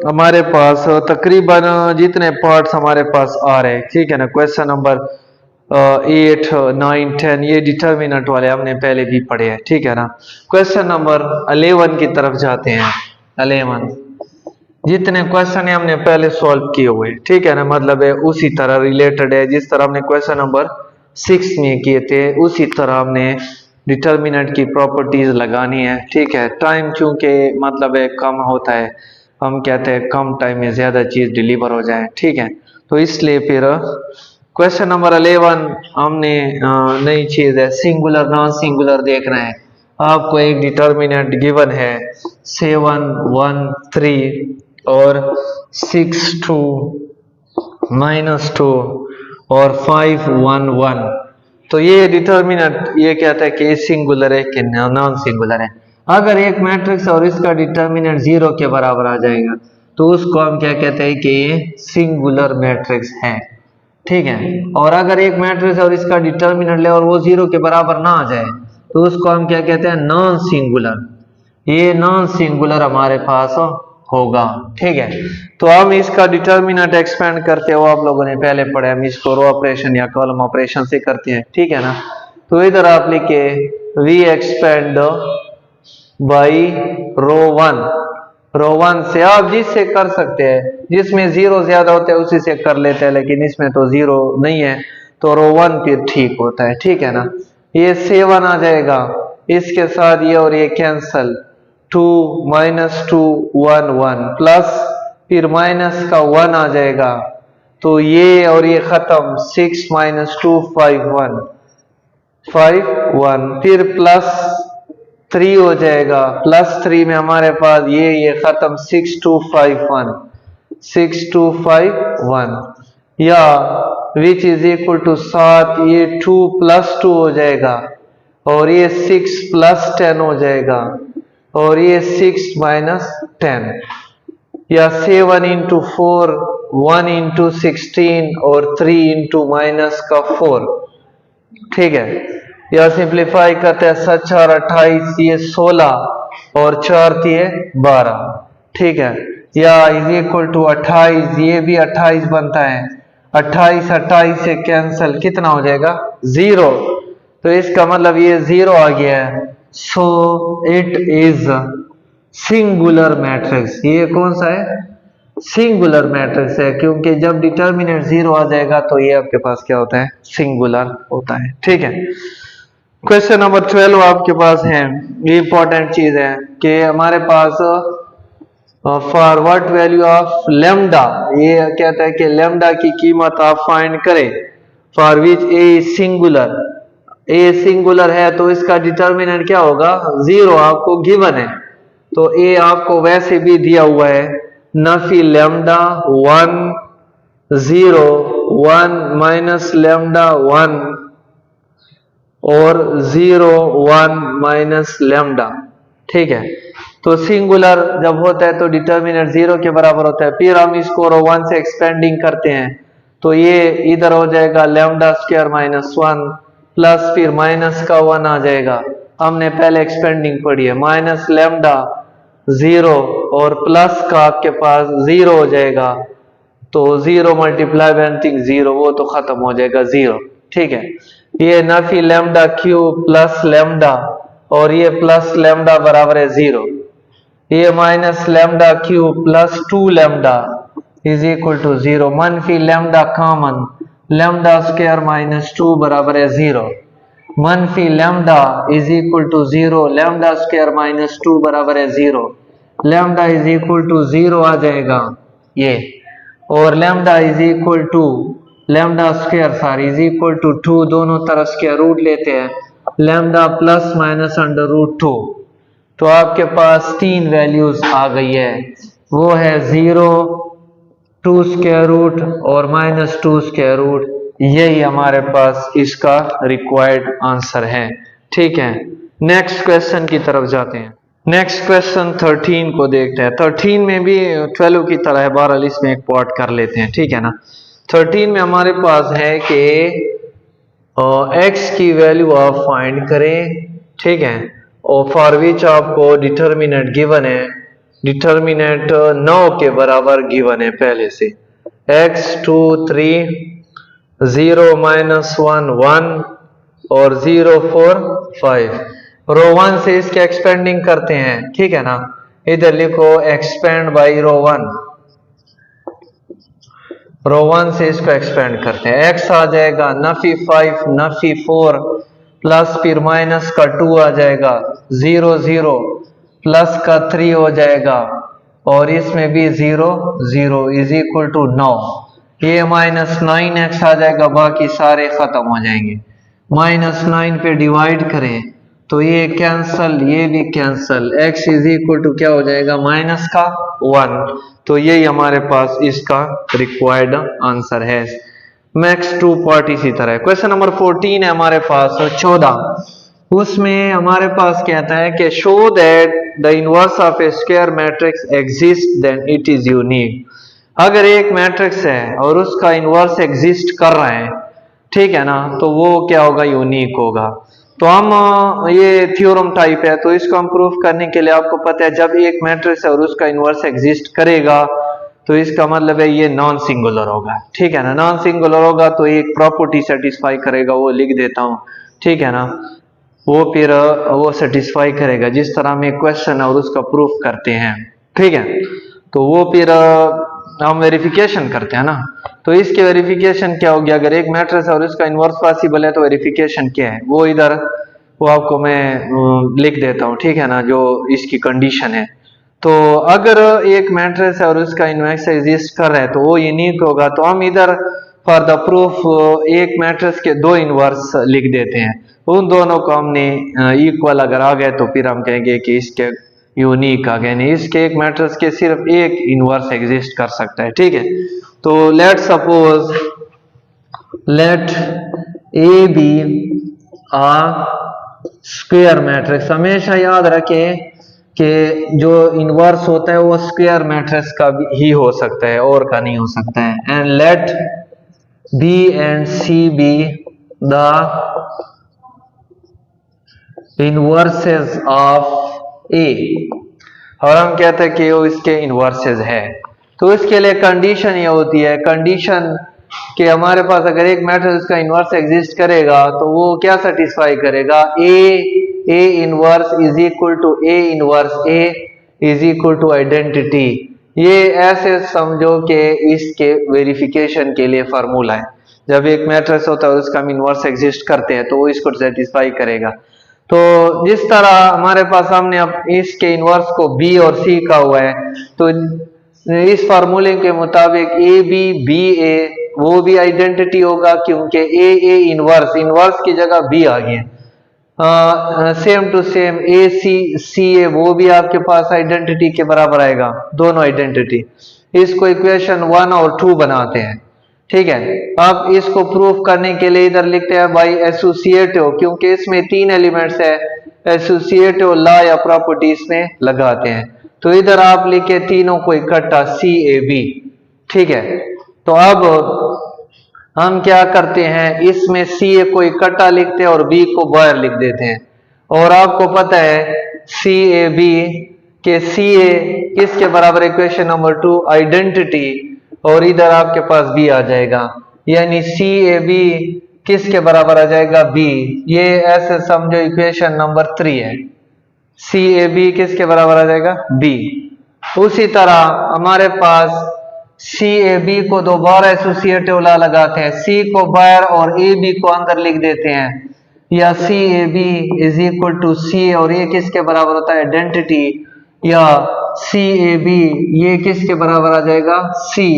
B: हमारे पास तकरीबन जितने पार्ट्स हमारे पास आ रहे हैं, ठीक है ना। क्वेश्चन नंबर 8, 9, 10 ये डिटर्मिनेंट वाले हमने पहले भी पढ़े हैं, ठीक है ना। क्वेश्चन नंबर 11 की तरफ जाते हैं। 11 जितने क्वेश्चन है हमने पहले सॉल्व किए हुए, ठीक है ना, मतलब है उसी तरह रिलेटेड है जिस तरह हमने क्वेश्चन नंबर 6 में किए थे, उसी तरह हमने डिटर्मिनेंट की प्रॉपर्टीज लगानी है, ठीक है। टाइम चूंकि मतलब है कम होता है, हम कहते हैं कम टाइम में ज्यादा चीज डिलीवर हो जाए, ठीक है। तो इसलिए फिर क्वेश्चन नंबर 11 हमने नई चीज है सिंगुलर नॉन सिंगुलर देखना है। आपको एक डिटर्मिनेंट गिवन है 7, 1, 3 और 6, 2, -2 और 5, 1, 1। तो ये डिटर्मिनेंट ये कहता है कि सिंगुलर है कि नॉन सिंगुलर है। अगर एक मैट्रिक्स और इसका डिटर्मिनेंट 0 के बराबर आ जाएगा तो उसको हम क्या कहते हैं कि ये सिंगुलर मैट्रिक्स है, ठीक है। और अगर एक मैट्रिक्स और इसका डिटर्मिनेंट ले और वो 0 के बराबर ना आ जाए तो उसको हम क्या कहते हैं नॉन सिंगुलर। ये नॉन सिंगुलर हमारे पास होगा, ठीक है। तो हम इसका डिटर्मिनेंट एक्सपेंड करते हो आप लोगों ने पहले पढ़ा, हम इसको रो ऑपरेशन या कॉलम ऑपरेशन से करते हैं, ठीक है ना। तो इधर आप लिखे we expand by row one से आप जिससे कर सकते हैं, जिसमें 0 ज्यादा होता है उसी से कर लेते हैं, लेकिन इसमें तो 0 नहीं है तो रो 1 फिर ठीक होता है, ठीक है ना। ये 7 आ जाएगा, इसके साथ ये और ये कैंसल, 2 -2 1 1 प्लस फिर माइनस का 1 आ जाएगा, तो ये और ये खत्म 6 -2 5 1 5 1 फिर प्लस 3 हो जाएगा, +3 में हमारे पास ये खत्म 6 2 5 1 6 2 5 1 या विच इज इक्वल टू 7, ये 2 + 2 हो जाएगा और ये 6 + 10 हो जाएगा और ये 6 - 10 या 7 × 4 1 × 16 और 3 × -4, ठीक है। या सिंप्लीफाई करते हैं 7 4 28 ये 16 और 4 ये 12, ठीक है। या इज इक्वल टू 28 ये भी 28 बनता है, 28 28 से कैंसल कितना हो जाएगा 0, तो इसका मतलब ये 0 आ गया है। So it is singular matrix. ये कौन सा है सिंगुलर मैट्रिक्स है, क्योंकि जब डिटर्मिनेंट 0 आ जाएगा तो ये आपके पास क्या होता है सिंगुलर होता है, ठीक है। क्वेश्चन नंबर 12 आपके पास है, ये इंपॉर्टेंट चीज है कि हमारे पास for what value of lambda, ये कहता है कि लेमडा की कीमत आप फाइंड करें for which a singular, a singular है तो इसका डिटर्मिनेंट क्या होगा 0 आपको गिवन है, तो ए आपको वैसे भी दिया हुआ है नफी लेमडा 1 0 1 माइनस लेमडा 1 और 0 1 माइनस लेमडा, ठीक है। तो सिंगुलर जब होता है तो डिटर्मिनेंट 0 के बराबर होता है, फिर हम इसको रो 1 से एक्सपेंडिंग करते हैं तो ये इधर हो जाएगा लेमडा स्क्वायर -1 प्लस फिर माइनस का 1 आ जाएगा, हमने पहले एक्सपेंडिंग पढ़ी है, माइनस लेमडा 0 और प्लस का आपके पास 0 हो जाएगा, तो 0 मल्टीप्लाई बाय एनीथिंग 0 वो तो खत्म हो जाएगा 0, ठीक है। ये नफी लेमडा क्यूब प्लस लेमडा और ये प्लस लेमडा बराबर है 0, ये minus lambda cube plus 2 lambda is equal to 0, मनफी लेमडा कॉमन लेमडा स्क्वायर -2 बराबर है 0, मनफी lambda is equal to 0 lambda square -2 बराबर है 0, लेमडा इज इक्वल टू 0 आ जाएगा ये, और lambda is equal to lambda square sorry is equal to 2, दोनों तरफ स्क्वायर रूट लेते हैं, लेमडा प्लस माइनस √2, तो आपके पास 3 वैल्यूज आ गई है, वो है 0 2 स्क्वायर रूट और -2 स्क्वायर रूट, यही हमारे पास इसका रिक्वायर्ड आंसर है, ठीक है। नेक्स्ट क्वेश्चन की तरफ जाते हैं। नेक्स्ट क्वेश्चन 13 को देखते हैं। 13 में भी 12 की तरह है, बहरहाल इसमें एक पार्ट कर लेते हैं, ठीक है ना। 13 में हमारे पास है कि x की वैल्यू आप फाइंड करें, ठीक है, और फॉर विच आपको डिटर्मिनेंट गिवन है डिटर्मिनेंट 9 के बराबर गिवन है पहले से। x 2 3 0 -1 1 और 0 4 5। रो 1 से इसके एक्सपेंडिंग करते हैं, ठीक है ना। इधर लिखो एक्सपेंड बाई रो 1, रो 1 से इसको एक्सपेंड करते हैं। x आ जाएगा नफी 5 नफी 4 प्लस फिर माइनस का 2 आ जाएगा, 0 0 प्लस का 3 हो जाएगा और इसमें भी 0 0 इज इक्वल टू 9। ये माइनस 9x आ जाएगा, बाकी सारे खत्म हो जाएंगे। माइनस 9 पे डिवाइड करें तो ये कैंसल, ये भी cancel, x is equal to क्या हो जाएगा माइनस का 1। तो यही हमारे पास इसका रिक्वायर्ड आंसर है। नेक्स्ट 2 पार्ट इसी तरह। क्वेश्चन नंबर 14 है हमारे पास 14। उसमें हमारे पास कहता है कि show that the inverse of a square matrix exist then it is unique. अगर एक मैट्रिक्स है और उसका इनवर्स एग्जिस्ट कर रहा है, ठीक है ना, तो वो क्या होगा, यूनिक होगा। तो हम ये थ्योरम टाइप है, तो इसको हम प्रूफ करने के लिए आपको पता है जब एक मैट्रिक्स है और उसका इनवर्स एग्जिस्ट करेगा तो इसका मतलब है ये नॉन सिंगुलर होगा, ठीक है ना। नॉन सिंगुलर होगा तो एक प्रॉपर्टी सेटिस्फाई करेगा, वो लिख देता हूं, ठीक है ना। वो फिर वो सेटिस्फाई करेगा जिस तरह में क्वेश्चन और उसका प्रूफ करते हैं, ठीक है। तो वो फिर हम वेरिफिकेशन करते हैं ना। तो इसके वेरिफिकेशन क्या हो गया, अगर एक मैट्रिक्स और इसका इनवर्स पॉसिबल है तो वेरिफिकेशन क्या है वो इधर वो आपको मैं लिख देता हूँ, ठीक है ना, जो इसकी कंडीशन है। तो अगर एक मैट्रिक्स है और उसका इनवर्स एग्जिस्ट कर रहा है तो वो यूनिक होगा। तो हम इधर फॉर द प्रूफ एक मैट्रिक्स के 2 इनवर्स लिख देते हैं, उन दोनों को हमने इक्वल अगर आ गए तो फिर हम कहेंगे कि इसके यूनिक आ गए, नहीं इसके एक मैट्रिक्स के सिर्फ एक इनवर्स एग्जिस्ट कर सकता है, ठीक है। तो let suppose let A be a square matrix. हमेशा याद रखें कि जो इनवर्स होता है वो स्क्वायर मैट्रिक्स का भी ही हो सकता है और का नहीं हो सकता है। And let B and C be the inverses of A, और हम कहते हैं कि वो इसके इनवर्सेस है। तो इसके लिए कंडीशन ये होती है, कंडीशन कि हमारे पास अगर एक मैट्रिक्स का इनवर्स एग्जिस्ट करेगा तो वो क्या सेटिस्फाई करेगा, A inverse is equal to A inverse A is equal to identity. ये ऐसे समझो कि इसके वेरिफिकेशन के लिए फार्मूला है। जब एक मैट्रिक्स होता है और उसका हम इनवर्स एग्जिस्ट करते हैं तो वो इसको सेटिस्फाई करेगा। तो जिस तरह हमारे पास हमने अब इसके इनवर्स को बी और सी का हुआ है, तो इस फार्मूले के मुताबिक ए बी बी ए वो भी आइडेंटिटी होगा, क्योंकि ए इनवर्स की जगह बी आ गया। सेम टू सेम ए सी ए वो भी आपके पास आइडेंटिटी के बराबर आएगा, दोनों आइडेंटिटी। इसको इक्वेशन 1 और 2 बनाते हैं, ठीक है। अब इसको प्रूफ करने के लिए इधर लिखते हैं बाई एसोसिएटिव, क्योंकि इसमें 3 एलिमेंट्स है, एसोसिएटिव लॉ या प्रॉपर्टी इसमें लगाते हैं। तो इधर आप लिखे तीनों को इकट्ठा सी ए बी, ठीक है। तो अब हम क्या करते हैं, इसमें सी ए को इकट्ठा लिखते हैं और बी को बाहर लिख देते हैं। और आपको पता है सी ए बी के सी ए किसके बराबर, इक्वेशन नंबर 2 आइडेंटिटी, और इधर आपके पास बी आ जाएगा, यानी सी ए बी किसके बराबर आ जाएगा, बी। ये ऐसे समझो इक्वेशन नंबर 3 है, सी ए बी किसके बराबर आ जाएगा, बी। उसी तरह हमारे पास सी ए बी को दोबारा एसोसिएटिव लॉ लगाते हैं, सी को बाहर और ए बी को अंदर लिख देते हैं, या C A B is equal to C, और ये किसके बराबर होता है, आइडेंटिटी, या सी ए बी ये किसके बराबर आ जाएगा, सी।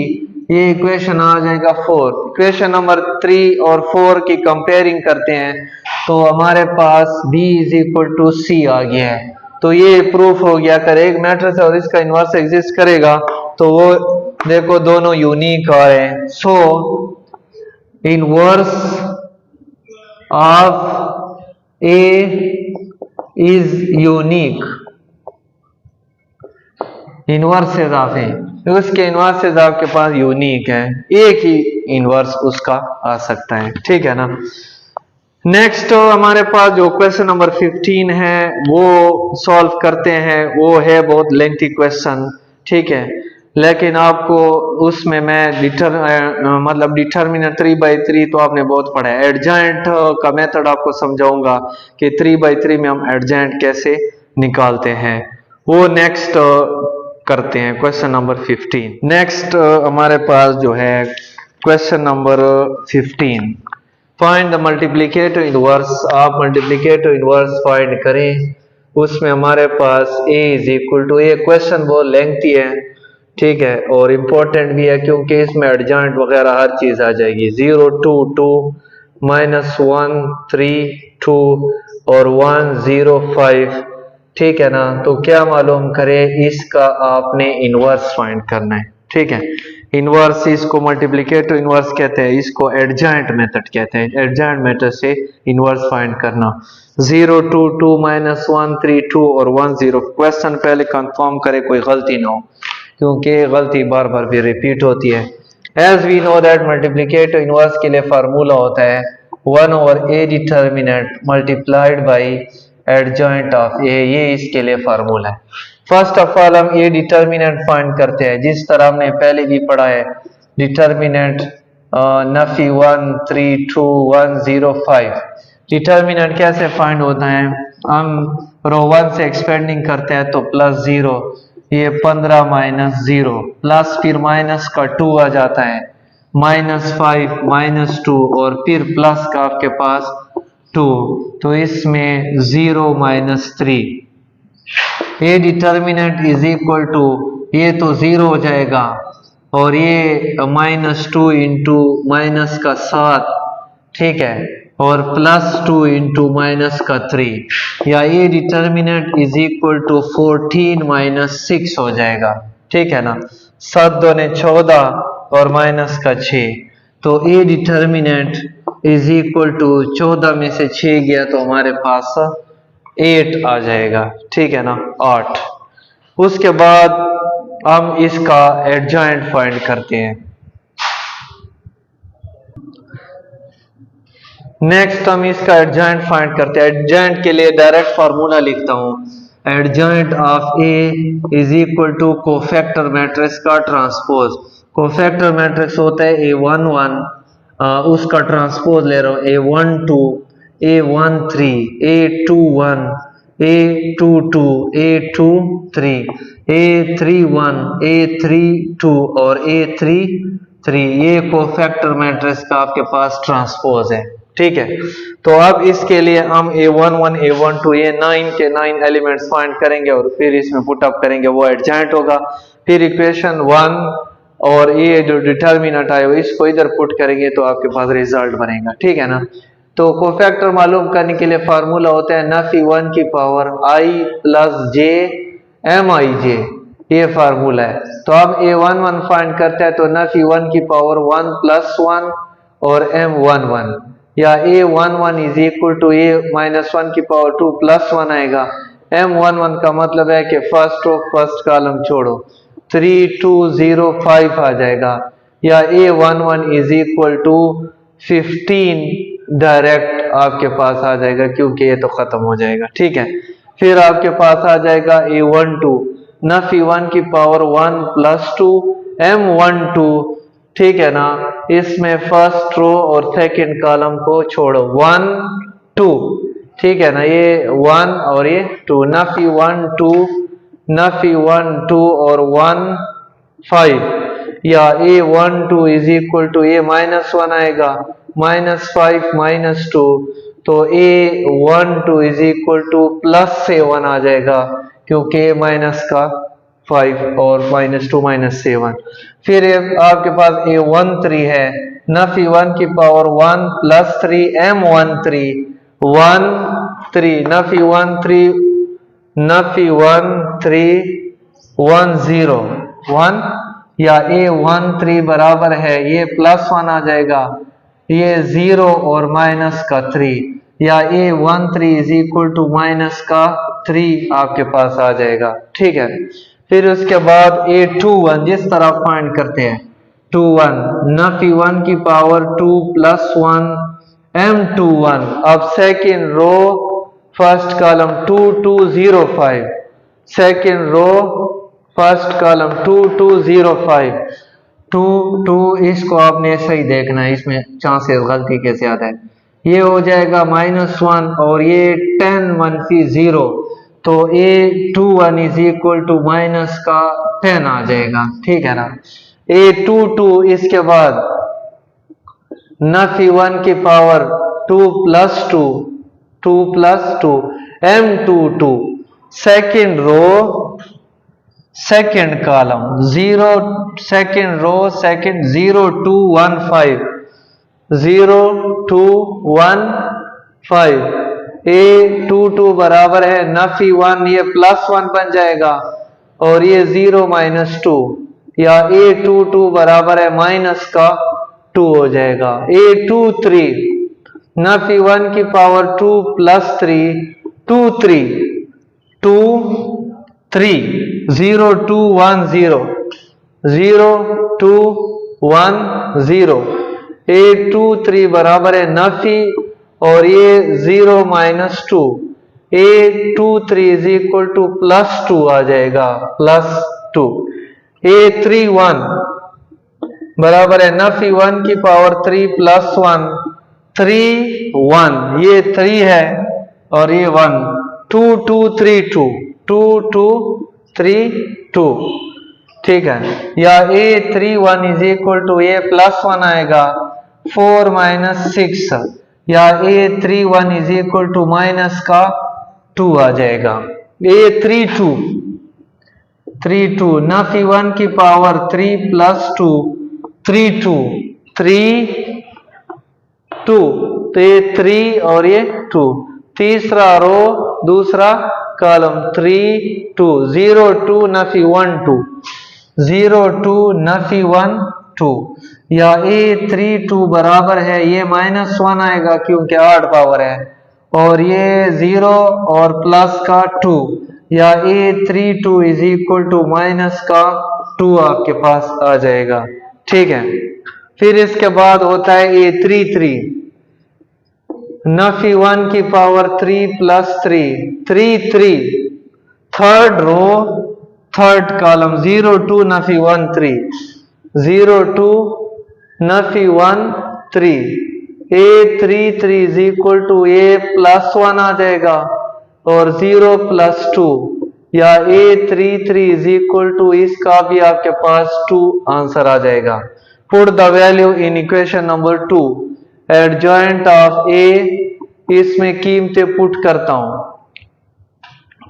B: ये इक्वेशन आ जाएगा 4। इक्वेशन नंबर 3 और 4 की कंपेयरिंग करते हैं तो हमारे पास b इज इक्वल टू सी आ गया है। तो ये प्रूफ हो गया, अगर एक मैट्रिक्स और इसका इनवर्स एग्जिस्ट करेगा तो वो देखो दोनों यूनिक आ रहे हैं। So inverse of A is unique, inverses of A, उसके इनवर्सेस आपके पास यूनिक है, एक ही इनवर्स उसका आ सकता है, ठीक है ना। नेक्स्ट हमारे पास जो क्वेश्चन नंबर 15 है वो सॉल्व करते हैं। वो है बहुत लेंथी क्वेश्चन, ठीक है, लेकिन आपको उसमें मैं मतलब डिटर्मिनेंट 3/3 तो आपने बहुत पढ़ा है। एडजॉइंट का मेथड आपको समझाऊंगा कि 3/3 में हम एडजॉइंट कैसे निकालते हैं। वो नेक्स्ट करते हैं क्वेश्चन नंबर 15। नेक्स्ट हमारे पास जो है question number 15, find the multiplicative inverse. आप मल्टीप्लिकेटिव इनवर्स फाइंड करें। उसमें हमारे पास a इज इक्वल टू, ये क्वेश्चन बहुत लेंथी है, ठीक है, और इम्पोर्टेंट भी है क्योंकि इसमें एडजॉइंट वगैरह हर चीज आ जाएगी। 0 2 2 -1 3 2 और 1 0 5, ठीक है ना। तो क्या मालूम करें, इसका आपने इनवर्स फाइंड करना है, ठीक है। इनवर्स, इसको मल्टीप्लिकेटिव इनवर्स कहते हैं, इसको एडजॉइंट मेथड कहते हैं। एडजॉइंट मेथड से इनवर्स फाइंड करना। 0 2 2 -1 3 2 और 1 0। क्वेश्चन पहले कंफर्म करें कोई गलती ना हो, क्योंकि गलती बार बार भी रिपीट होती है। As we know that multiplicative inverse के लिए फार्मूला होता है 1/a determinant multiplied by adjoint of a। ये इसके लिए फार्मूला है। फर्स्ट ऑफ ऑल हम ए डिटर्मिनेंट फाइंड करते हैं, जिस तरह हमने पहले भी पढ़ा है। डिटर्मिनेंट नफी 1 3 2 1 0 5। डिटर्मिनेंट कैसे फाइंड होता है, हम रो 1 से एक्सपेंडिंग करते हैं तो +0, ये 15 -0 प्लस फिर माइनस का 2 आ जाता है, -5 -2 और फिर प्लस का आपके पास 2, तो इसमें 0 -3। A determinant is equal to, ये तो 0 हो जाएगा और ये -2 इंटू माइनस का 7, ठीक है, और +2 इंटू माइनस का 3, या A determinant is equal to 14 -6 हो जाएगा, ठीक है ना। 7 दूने 14 और माइनस का 6, तो A determinant is equal to 14 में से 6 गया तो हमारे पास 8 आ जाएगा, ठीक है ना, 8। उसके बाद हम इसका एडजॉइंट फाइंड करते हैं। नेक्स्ट हम इसका एडजॉइंट फाइंड करते हैं। एडजॉइंट के लिए डायरेक्ट फार्मूला लिखता हूं, adjoint of A is equal to cofactor matrix का ट्रांसपोज। कोफैक्टर मैट्रिक्स होता है A11, उसका ट्रांसपोज ले रहा हूं A12 A13 A21 A22 A23 A31 A32 और A33। ये कोफैक्टर मैट्रिक्स का आपके पास ट्रांसपोज है, ठीक है। तो अब इसके लिए हम A11 A12 ये 9 के 9 एलिमेंट्स फाइंड करेंगे और फिर इसमें पुट अप करेंगे, वो एडजॉइंट होगा। फिर इक्वेशन 1 और ये जो डिटर्मिनेंट आए हो इसको इधर पुट करेंगे तो आपके पास रिजल्ट बनेगा, ठीक है ना। तो कोफैक्टर मालूम करने के लिए फार्मूला होता है नफी 1 की पावर i + j mij, ये फार्मूला है। तो अब A11 फाइंड करते हैं तो नफी 1 की पावर 1 + 1 और m11, या A11 is equal to A-1 की पावर 2 + 1 आएगा। m11 का मतलब है कि फर्स्ट रो फर्स्ट कॉलम छोड़ो, 3 2 0 5 आ जाएगा, या A11 is equal to 15 direct आपके पास आ जाएगा, क्योंकि ये तो खत्म हो जाएगा, ठीक है। फिर आपके पास आ जाएगा A12 नफी 1 की पावर 1 + 2 m12, ठीक है ना। इसमें फर्स्ट रो और सेकंड कॉलम को छोड़ो, 1 2, ठीक है ना, ये 1 और ये 2, नफी 1 2 नफी 1 2 और 1 5, या A12 इज इक्वल टू ये -1 आएगा, -5 -2, तो A12 इज इक्वल टू +7 आ जाएगा, क्योंकि माइनस का 5 और -2 -7। फिर आपके पास A13 है नफी 1 की पावर 1 + 3 m13 1 3 नफी 1 3 नफी 1 3 1 0 1, या A13 बराबर है ये +1 आ जाएगा, ये 0 और माइनस का 3, या A13 is equal to minus का 3 आपके पास आ जाएगा, ठीक है। फिर उसके बाद A21 जिस तरह फाइंड करते हैं 21 नफी 1 की पावर 2 + 1 M21, अब second row first column 2205, second row first column 2205, 2 इसको आपने ऐसा ही देखना है, इसमें चांसेस गलती के ज्यादा है। ये हो जाएगा -1 और ये 10 मनफी 0, तो A21 is equal to minus का 10 आ जाएगा, ठीक है ना। A22 इसके बाद नफी 1 की power 2 plus 2 M22 second row second column 0, second row सेकेंड 0215 A22 बराबर है नफी 1, ये +1 बन जाएगा और ये 0 - 2, या A22 बराबर है माइनस का 2 हो जाएगा। A23 नफी 1 की पावर 2 + 3 2 3 0210 0210 A23 बराबर है नफी और ये 0 - 2, A23 इज इक्वल टू +2 आ जाएगा, +2। A31 बराबर है नफी 1 की पावर 3 + 1 3 1, ये 3 है और ये 1 2 2 3 2 2 2 3 2, ठीक है। या A31 इज इक्वल टू ये +1 आएगा 4 - 6, या A31 is equal to minus का 2 आ जाएगा। A32 नफी 1 की पावर 3 + 2 3 2 3 2, तो ये 3 और ये 2, तीसरा रो दूसरा कॉलम 3 2 0 2 नफी 1 2 0 2 नफी 1 2, या A32 बराबर है ये -1 आएगा क्योंकि 8 पावर है और ये 0 और प्लस का 2, या A32 is equal to minus का 2 आपके पास आ जाएगा, ठीक है। फिर इसके बाद होता है A33 नफी 1 की power 3 + 3 3, third row third column 0 2 नफी 1 3 0 2 नफी 1 3, A33 is equal to A +1 आ जाएगा और 0 + 2, या A33 इज इक्वल टू इसका भी आपके पास 2 आंसर आ जाएगा। Put the value in equation number 2 adjoint of A, इसमें कीमतें पुट करता हूं,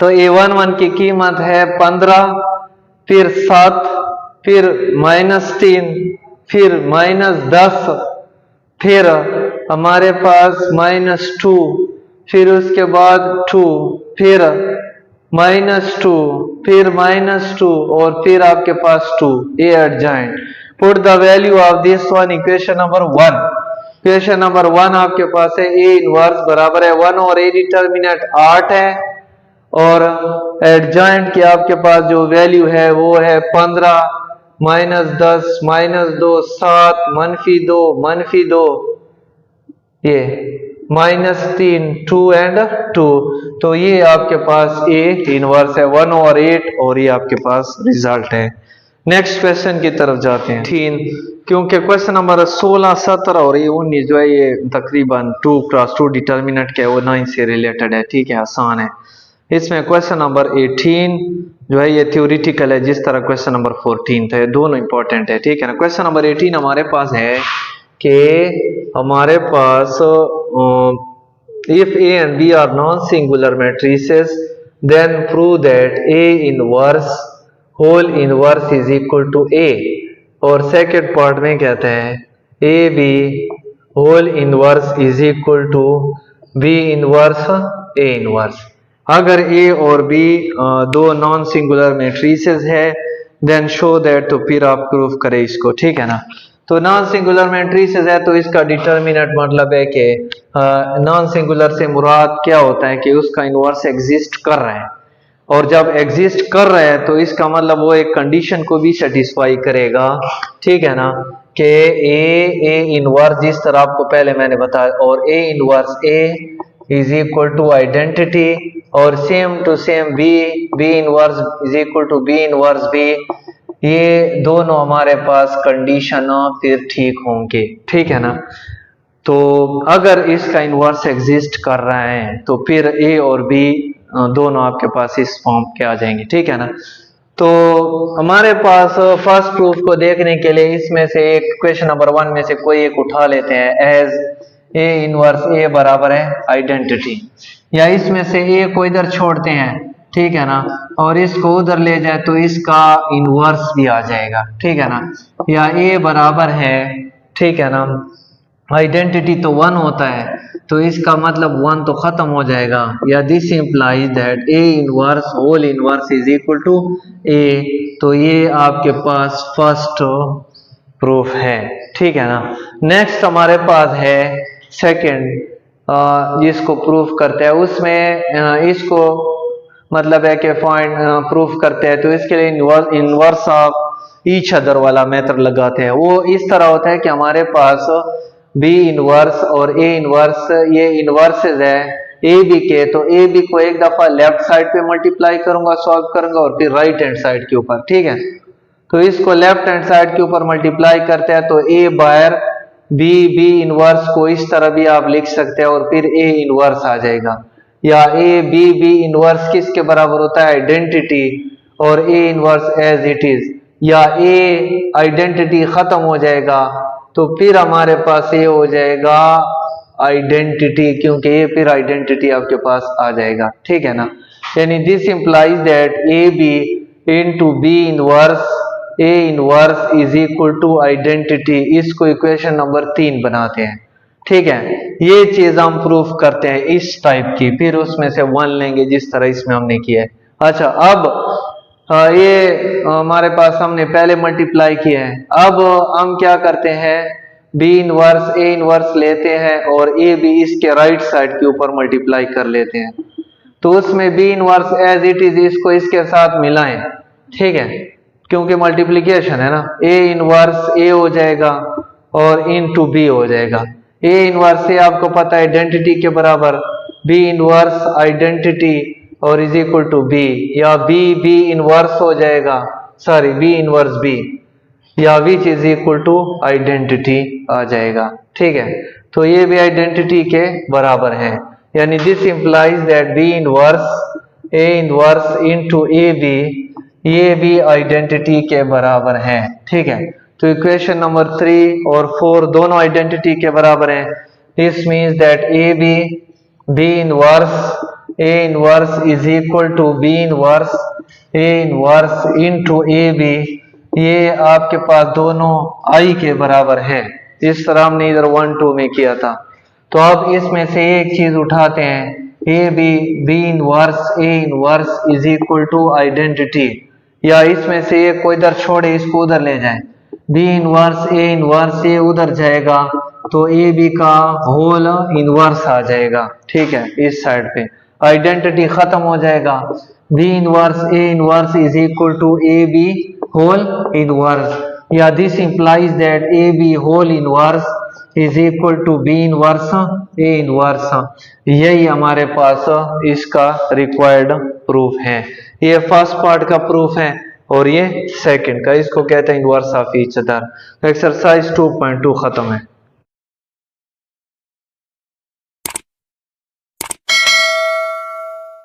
B: तो A11 की कीमत है 15, फिर 7, फिर -3, फिर -10, फिर हमारे पास -2, फिर उसके बाद 2, फिर -2, फिर -2 और फिर आपके पास 2, ये adjoint. Put the value of this one equation number 1, equation number 1 आपके पास है A इनवर्स बराबर है 1 और A डिटर्मिनेंट 8 है और एडजॉइंट की आपके पास जो वैल्यू है वो है 15 -10 -2 7 -2 -2, ये -3 2 एंड 2, तो ये आपके पास A इनवर्स है 1 और 8 और ये आपके पास रिजल्ट है। नेक्स्ट क्वेश्चन की तरफ जाते हैं। 3, क्योंकि क्वेश्चन नंबर 16 17 और ये 19 जो है ये तकरीबन 2 × 2 डिटर्मिनेंट के वो 9 से रिलेटेड है, ठीक है, आसान है। इसमें क्वेश्चन नंबर 18 जो है ये थ्योरेटिकल है, जिस तरह क्वेश्चन नंबर 14 था, ये दोनों इंपॉर्टेंट है, ठीक है ना। क्वेश्चन नंबर 18 हमारे पास है कि हमारे पास if A and B are non-singular matrices then prove that A inverse whole inverse is equal to A, और सेकेंड पार्ट में कहते हैं A B whole inverse is equal to B inverse A inverse. अगर ए और बी दो नॉन सिंगुलर मैट्रिसेस है देन शो दैट, तो फिर आप प्रूफ करें इसको, ठीक है ना। तो नॉन सिंगुलर मैट्रिसेस है तो इसका डिटर्मिनेंट मतलब है कि नॉन सिंगुलर से मुराद क्या होता है कि उसका इनवर्स एग्जिस्ट कर रहा है, और जब एग्जिस्ट कर रहा है तो इसका मतलब वो एक कंडीशन को भी सेटिस्फाई करेगा, ठीक है ना, कि ए इनवर्स, जिस तरह आपको पहले मैंने बताया, और A inverse A is equal to identity, और same to same B inverse is equal to B inverse B, ये दोनों हमारे पास कंडीशन फिर ठीक होंगे, ठीक है ना। तो अगर इसका इनवर्स एग्जिस्ट कर रहा है तो फिर ए और बी दोनों आपके पास इस फॉर्म के आ जाएंगे, ठीक है ना। तो हमारे पास फर्स्ट प्रूफ को देखने के लिए इसमें से एक क्वेश्चन नंबर 1 में से कोई एक उठा लेते हैं, एज ए इनवर्स ए बराबर है आइडेंटिटी, या इसमें से ए को इधर छोड़ते हैं, ठीक है ना, और इसको उधर ले जाए तो इसका इनवर्स भी आ जाएगा, ठीक है ना, या ए बराबर है, ठीक है ना, आइडेंटिटी तो 1 होता है तो इसका मतलब 1 तो खत्म हो जाएगा, या this implies that A inverse whole inverse is equal to A, तो ये आपके पास फर्स्ट प्रूफ है, ठीक है ना। नेक्स्ट हमारे पास है सेकंड, जिसको प्रूफ करते हैं, उसमें इसको मतलब है कि पॉइंट प्रूफ करते हैं तो इसके लिए इनवर्स ऑफ ईच अदर वाला मेथड लगाते हैं। वो इस तरह होता है कि हमारे पास बी इनवर्स और ए इनवर्स ये इनवर्सेस है ए बी के, तो ए बी को एक दफा लेफ्ट साइड पे मल्टीप्लाई करूंगा, सॉल्व करूंगा, और फिर राइट हैंड साइड के ऊपर, ठीक है। तो इसको लेफ्ट हैंड साइड के ऊपर मल्टीप्लाई करते हैं तो ए बायर बी इनवर्स को इस तरह भी आप लिख सकते हैं और फिर ए इनवर्स आ जाएगा, या ए बी इनवर्स किसके बराबर होता है आइडेंटिटी, और A inverse as it is, या ए आइडेंटिटी खत्म हो जाएगा तो फिर हमारे पास ये हो जाएगा आइडेंटिटी, क्योंकि ये फिर आइडेंटिटी आपके पास आ जाएगा, ठीक है ना। यानी this implies that A B into B inverse A inverse is equal to identity, इसको इक्वेशन नंबर 3 बनाते हैं, ठीक है। ये चीज हम प्रूफ करते हैं इस टाइप की, फिर उसमें से 1 लेंगे जिस तरह इसमें हमने किया है। अच्छा, अब ये हमारे पास हमने पहले मल्टीप्लाई किया है, अब हम क्या करते हैं बी इनवर्स ए इनवर्स लेते हैं और ए बी इसके राइट साइड के ऊपर मल्टीप्लाई कर लेते हैं, तो उसमें B inverse as it is इसको इसके साथ मिलाएं, ठीक है, क्योंकि मल्टीप्लिकेशन है ना, ए इनवर्स ए हो जाएगा और इनटू बी हो जाएगा। ए इनवर्स ए आपको पता है आइडेंटिटी के बराबर, बी इनवर्स आइडेंटिटी और इज इक्वल टू बी, या बी इनवर्स हो जाएगा, सॉरी बी इनवर्स बी, या which is equal to identity आ जाएगा, ठीक है। तो ये भी आइडेंटिटी के बराबर है, यानी this implies that B inverse A inverse into A B, ये भी आइडेंटिटी के बराबर है, ठीक है। तो इक्वेशन नंबर 3 और 4 दोनों आइडेंटिटी के बराबर हैं। This means that A B inverse A inverse is equal to B inverse A inverse into A B, ये आपके पास दोनों आई के बराबर है, इस तरह हमने इधर 1 2 में किया था। तो अब इसमें से एक चीज उठाते हैं, A B inverse A inverse is equal to identity, या इसमें से एक को इधर छोड़े इसको उधर ले जाएं, बी इनवर्स ए इनवर्स ये उधर जाएगा तो ए बी का होल इनवर्स आ जाएगा, ठीक है, इस साइड पे आइडेंटिटी खत्म हो जाएगा, B inverse A inverse is equal to A B whole inverse, या this implies that A B whole inverse is equal to B inverse A inverse, यही हमारे पास इसका रिक्वायर्ड प्रूफ है। ये फर्स्ट पार्ट का प्रूफ है और ये सेकंड का, इसको कहते हैं inverse of each other. Exercise 2.2 खत्म है।